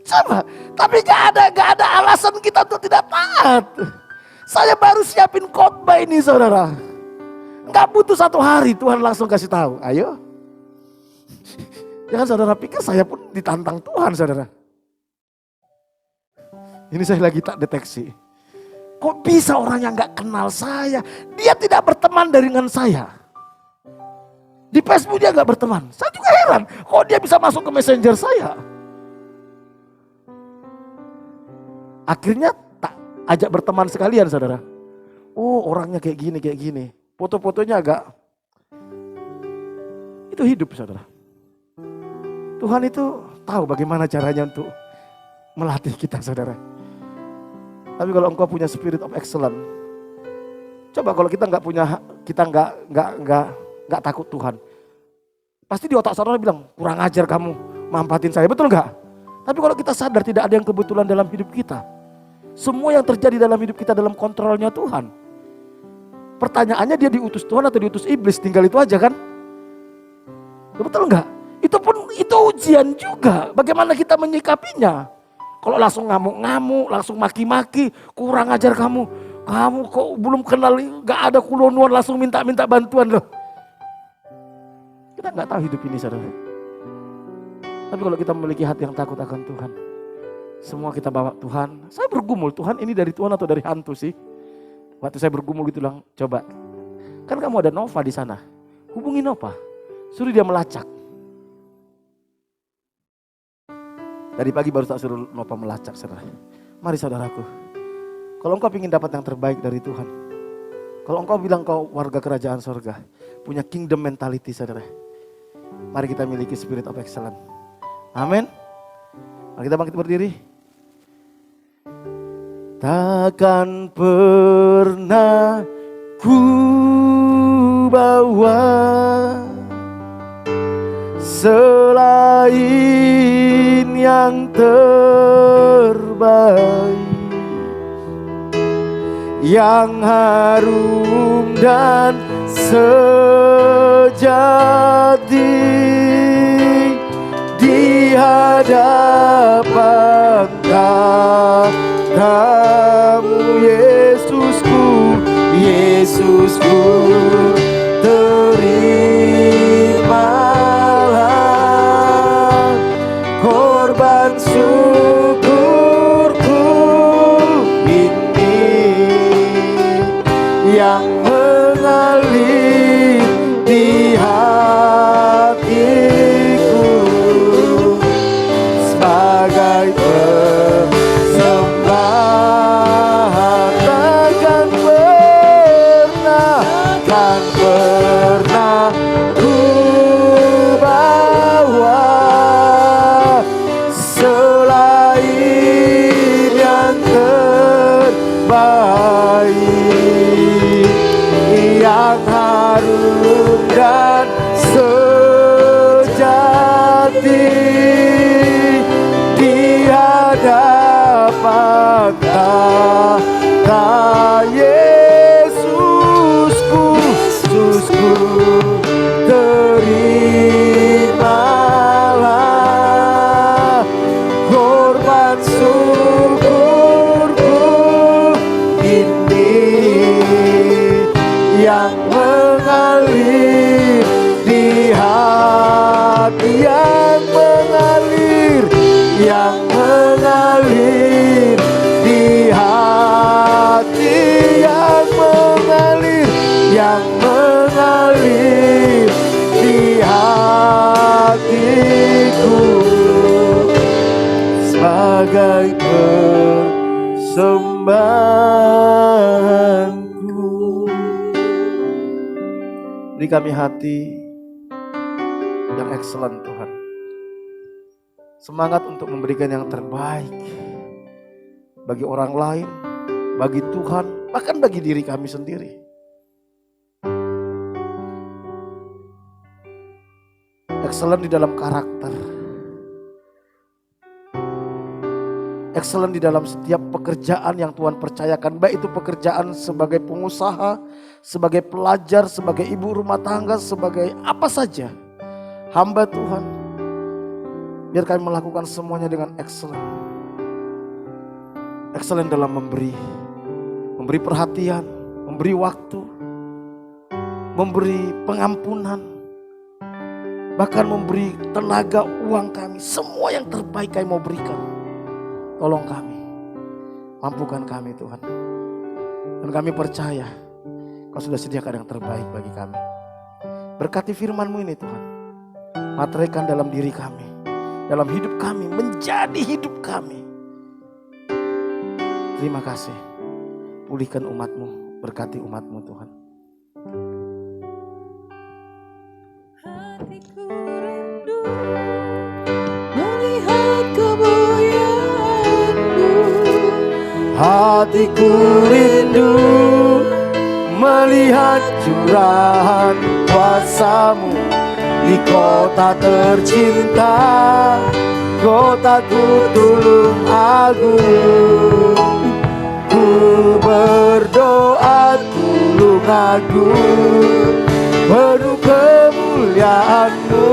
Coba. Tapi gak ada alasan kita untuk tidak taat. Saya baru siapin khotbah ini saudara. Gak butuh 1 hari Tuhan langsung kasih tahu. Ayo. Jangan saudara pikir saya pun ditantang Tuhan saudara. Ini saya lagi tak deteksi. Kok bisa orang yang gak kenal saya. Dia tidak berteman dengan saya. Di Facebook dia gak berteman. Saya juga heran. Kok dia bisa masuk ke messenger saya. Akhirnya tak ajak berteman sekalian saudara. Oh orangnya kayak gini. Foto-fotonya agak. Itu hidup saudara. Tuhan itu tahu bagaimana caranya untuk melatih kita saudara. Tapi kalau engkau punya spirit of excellence. Coba kalau kita nggak takut Tuhan. Pasti di otak saudara bilang kurang ajar kamu manfaatin saya, betul nggak? Tapi kalau kita sadar tidak ada yang kebetulan dalam hidup kita. Semua yang terjadi dalam hidup kita dalam kontrolnya Tuhan. Pertanyaannya dia diutus Tuhan atau diutus iblis, tinggal itu aja kan? Betul enggak? Itu ujian juga. Bagaimana kita menyikapinya? Kalau langsung ngamuk-ngamuk, langsung maki-maki, kurang ajar kamu. Kamu kok belum kenal, enggak ada kulonuan langsung minta bantuan loh. Kita enggak tahu hidup ini saudara. Tapi kalau kita memiliki hati yang takut akan Tuhan, semua kita bawa Tuhan. Saya bergumul, Tuhan ini dari Tuhan atau dari hantu sih? Waktu saya bergumul gitu bilang, coba. Kan kamu ada Nova di sana. Hubungi Nova. Suruh dia melacak. Tadi pagi baru tak suruh Nova melacak saudara. Mari saudaraku. Kalau engkau ingin dapat yang terbaik dari Tuhan. Kalau engkau bilang kau warga kerajaan sorga. Punya kingdom mentality saudara. Mari kita miliki spirit of excellence. Amin. Mari kita bangkit berdiri. Takkan pernah ku bawa selain yang terbaik, yang harum dan sejati di hadapan kamu, Yesusku, Yesusku, terimalah korban syukurku ini yang mengalir di hatiku sebagai persembahan. Takkan pernah ku bawa selain yang terbaik, yang harum dan sejati di hadapan tahta Yesusku, terimalah korban syukurku ini yang mengalir di hati, yang mengalir di hati, yang mengalir di hatiku sebagai persembahanku. Beri kami hati yang excellent Tuhan, semangat untuk memberikan yang terbaik bagi orang lain, bagi Tuhan, bahkan bagi diri kami sendiri. Excellent di dalam karakter, excellent di dalam setiap pekerjaan yang Tuhan percayakan, baik itu pekerjaan sebagai pengusaha, sebagai pelajar, sebagai ibu rumah tangga, sebagai apa saja hamba Tuhan. Biar kami melakukan semuanya dengan excellent. Excellent dalam memberi perhatian, memberi waktu, memberi pengampunan, bahkan memberi tenaga, uang kami, semua yang terbaik kami mau berikan. Tolong kami, mampukan kami Tuhan. Dan kami percaya Kau sudah sediakan yang terbaik bagi kami. Berkati firman-Mu ini Tuhan, materaikan dalam diri kami, dalam hidup kami, menjadi hidup kami. Terima kasih, pulihkan umat-Mu, berkati umat-Mu Tuhan. Hatiku rindu melihat kemuliaan-Mu. Hatiku rindu melihat curahan kuasa-Mu di kota tercinta, kotaku tulung agung. Ku berdoa tulung agung, penuh kemuliaan-Mu,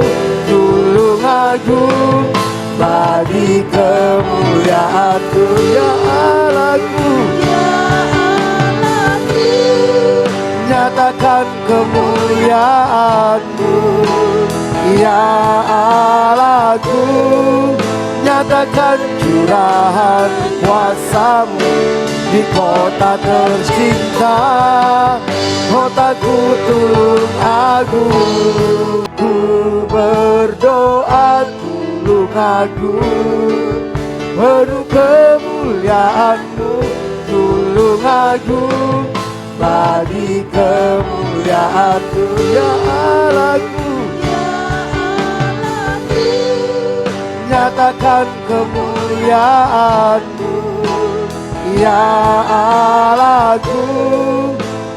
tulung agung, bagi kemuliaan-Mu, ya Allahku, nyatakan kemuliaan-Mu, ya Allahku, nyatakan curahan kuasa-Mu di kota tercinta, kotaku tulung agung. Ku berdoa tulung agung, penuh kemuliaan-Mu, tulung agung, bagi kemuliaan-Mu, ya Allahku, nyatakan kemuliaan-Mu, ya Allahku,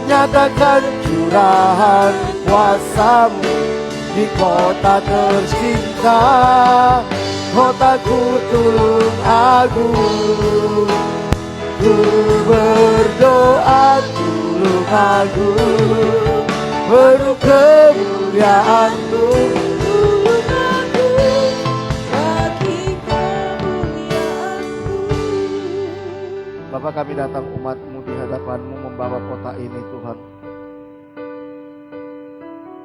nyatakan curahan kuasa-Mu di kota tercinta, kotaku tulung agung. Ku berdoa tulung agung, penuh kemuliaan-Mu, tulung agung, bagi Bapa, kami datang umat-Mu di hadapan-Mu membawa kota ini Tuhan.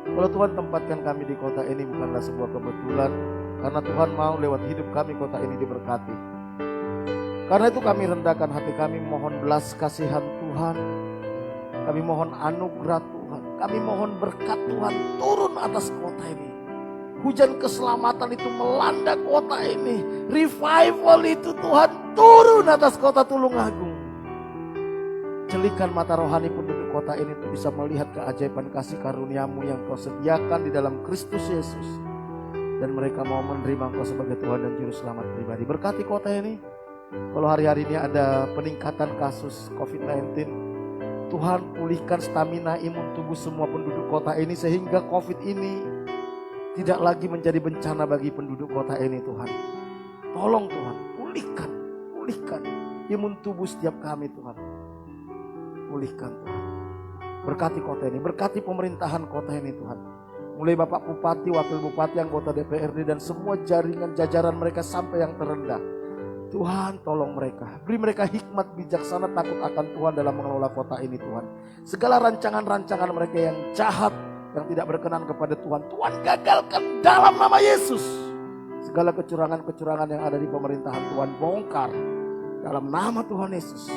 Kalau Tuhan tempatkan kami di kota ini bukanlah sebuah kebetulan, karena Tuhan mau lewat hidup kami kota ini diberkati. Karena itu kami rendahkan hati kami, mohon belas kasihan Tuhan. Kami mohon anugerah Tuhan. Kami mohon berkat Tuhan turun atas kota ini. Hujan keselamatan itu melanda kota ini. Revival itu Tuhan turun atas kota Tulungagung. Jelikan mata rohani penduduk kota ini untuk bisa melihat keajaiban kasih karunia-Mu yang Kau sediakan di dalam Kristus Yesus. Dan mereka mau menerima Engkau sebagai Tuhan dan Juru Selamat pribadi. Berkati kota ini. Kalau hari-hari ini ada peningkatan kasus COVID-19, Tuhan pulihkan stamina imun tubuh semua penduduk kota ini sehingga COVID ini tidak lagi menjadi bencana bagi penduduk kota ini Tuhan. Tolong Tuhan, pulihkan imun tubuh setiap kami Tuhan. Pulihkan Tuhan. Berkati kota ini, berkati pemerintahan kota ini Tuhan. Mulai Bapak Bupati, Wakil Bupati, anggota DPRD dan semua jaringan jajaran mereka sampai yang terendah. Tuhan tolong mereka, beri mereka hikmat bijaksana takut akan Tuhan dalam mengelola kota ini Tuhan. Segala rancangan-rancangan mereka yang jahat, yang tidak berkenan kepada Tuhan, Tuhan gagalkan dalam nama Yesus. Segala kecurangan-kecurangan yang ada di pemerintahan Tuhan bongkar dalam nama Tuhan Yesus.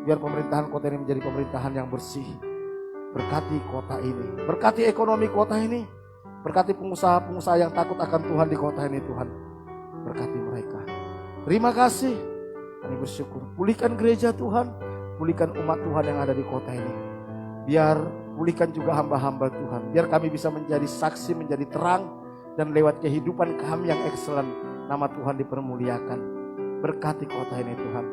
Biar pemerintahan kota ini menjadi pemerintahan yang bersih. Berkati kota ini, berkati ekonomi kota ini, berkati pengusaha-pengusaha yang takut akan Tuhan di kota ini Tuhan. Berkati mereka. Terima kasih, kami bersyukur. Pulihkan gereja Tuhan, pulihkan umat Tuhan yang ada di kota ini. Biar pulihkan juga hamba-hamba Tuhan. Biar kami bisa menjadi saksi, menjadi terang. Dan lewat kehidupan kami yang excellent, nama Tuhan dipermuliakan. Berkati kota ini Tuhan,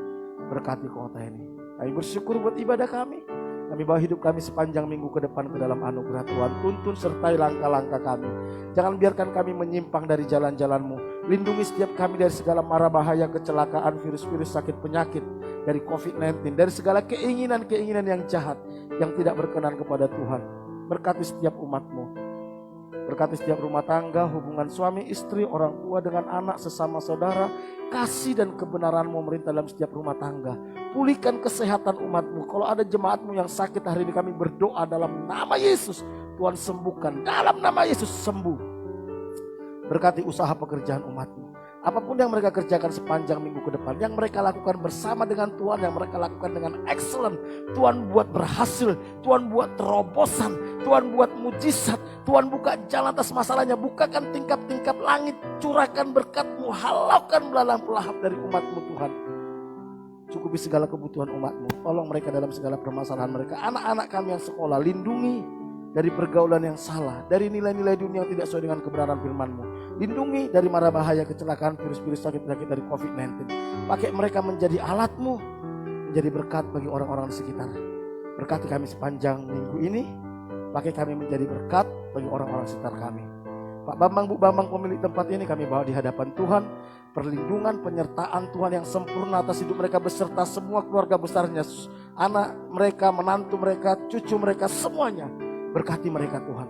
berkati kota ini. Kami bersyukur buat ibadah kami. Kami bawa hidup kami sepanjang minggu ke depan ke dalam anugerah Tuhan. Tuntun sertai langkah-langkah kami. Jangan biarkan kami menyimpang dari jalan-jalan-Mu. Lindungi setiap kami dari segala mara bahaya, kecelakaan, virus-virus, sakit, penyakit. Dari COVID-19, dari segala keinginan-keinginan yang jahat, yang tidak berkenan kepada Tuhan. Berkati setiap umat-Mu. Berkati setiap rumah tangga, hubungan suami istri, orang tua dengan anak, sesama saudara. Kasih dan kebenaran-Mu memerintah dalam setiap rumah tangga. Pulihkan kesehatan umat-Mu. Kalau ada jemaat-Mu yang sakit hari ini, kami berdoa dalam nama Yesus. Tuhan sembuhkan, dalam nama Yesus sembuh. Berkati usaha pekerjaan umat-Mu. Apapun yang mereka kerjakan sepanjang minggu ke depan, yang mereka lakukan bersama dengan Tuhan, yang mereka lakukan dengan excellent, Tuhan buat berhasil, Tuhan buat terobosan, Tuhan buat mujizat, Tuhan buka jalan atas masalahnya, bukakan tingkap-tingkap langit, curahkan berkat-Mu, halaukan belalang pelahap dari umat-Mu Tuhan. Cukupi segala kebutuhan umat-Mu, tolong mereka dalam segala permasalahan mereka. Anak-anak kami yang sekolah, lindungi dari pergaulan yang salah, dari nilai-nilai dunia yang tidak sesuai dengan kebenaran firman-Mu. Lindungi dari mara bahaya, kecelakaan, virus-virus, sakit penyakit dari COVID-19. Pakai mereka menjadi alat-Mu, menjadi berkat bagi orang-orang di sekitar. Berkati kami sepanjang minggu ini, pakai kami menjadi berkat bagi orang-orang sekitar kami. Pak Bambang, Bu Bambang pemilik tempat ini kami bawa di hadapan Tuhan. Perlindungan, penyertaan Tuhan yang sempurna atas hidup mereka beserta semua keluarga besarnya. Anak mereka, menantu mereka, cucu mereka, semuanya. Berkati mereka Tuhan.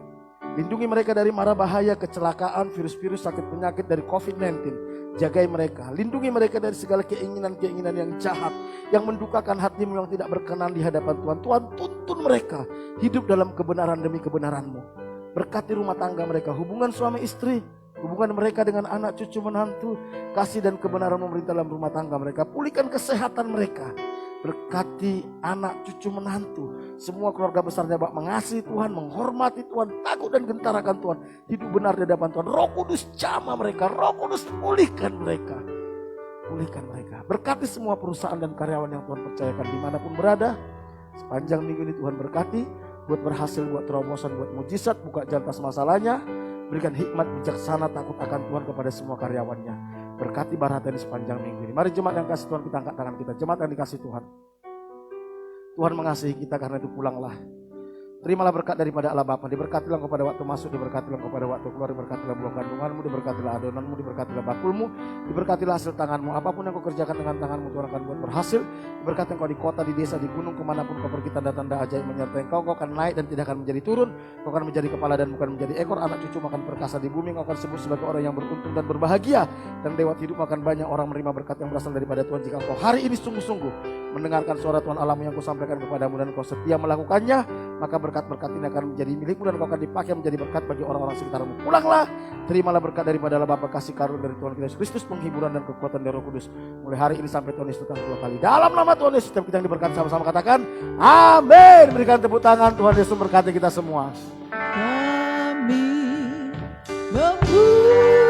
Lindungi mereka dari mara bahaya, kecelakaan, virus-virus, sakit penyakit dari COVID-19. Jagai mereka. Lindungi mereka dari segala keinginan-keinginan yang jahat. Yang mendukakan hati-Mu yang tidak berkenan di hadapan Tuhan. Tuhan tuntun mereka hidup dalam kebenaran demi kebenaran-Mu. Berkati rumah tangga mereka, hubungan suami istri, hubungan mereka dengan anak cucu menantu. Kasih dan kebenaran memerintah dalam rumah tangga mereka. Pulihkan kesehatan mereka. Berkati anak cucu menantu, semua keluarga besarnya Bapak mengasihi Tuhan, menghormati Tuhan, takut dan gentar akan Tuhan, hidup benar di hadapan Tuhan. Roh Kudus jamah mereka, Roh Kudus pulihkan mereka. Pulihkan mereka. Berkati semua perusahaan dan karyawan yang Tuhan percayakan dimanapun berada. Sepanjang minggu ini Tuhan berkati, buat berhasil, buat terobosan, buat mujizat, buka jalan atas masalahnya. Berikan hikmat bijaksana takut akan Tuhan kepada semua karyawannya. Berkati Barata ini sepanjang minggu ini. Mari jemaat yang kasih Tuhan, kita angkat tangan kita. Jemaat yang dikasih Tuhan. Tuhan mengasihi kita, karena itu pulanglah. Terimalah berkat daripada Allah Bapa. Diberkatilah kepada waktu masuk, diberkatilah kepada waktu keluar, diberkatilah buah kandunganmu, diberkatilah adonanmu, diberkatilah bakulmu, diberkatilah hasil tanganmu. Apapun yang kau kerjakan dengan tanganmu, Tuhan akan buat berhasil. Diberkati engkau di kota, di desa, di gunung, kemanapun kau pergi, tanda-tanda ajaib menyertai engkau. Kau akan naik dan tidak akan menjadi turun. Kau akan menjadi kepala dan bukan menjadi ekor. Anak cucu makan perkasa di bumi. Kau akan sebut sebagai orang yang beruntung dan berbahagia. Dan lewat hidup akan banyak orang menerima berkat yang berasal daripada Tuhan. Jika engkau hari ini sungguh-sungguh mendengarkan suara Tuhan Allahmu yang kusampaikan kepadamu dan kau setia melakukannya, maka berkat-berkat ini akan menjadi milikmu dan kau akan dipakai menjadi berkat bagi orang-orang sekitarmu. Pulanglah, terimalah berkat daripada Allah Bapa, kasih karunia dari Tuhan kita Yesus Kristus, penghiburan dan kekuatan dari Roh Kudus. Mulai hari ini sampai Tuhan Yesus datang 2 kali. Dalam nama Tuhan Yesus, setiap kita yang diberkati sama-sama katakan, amin. Berikan tepuk tangan, Tuhan Yesus memberkati kita semua. Kami memuji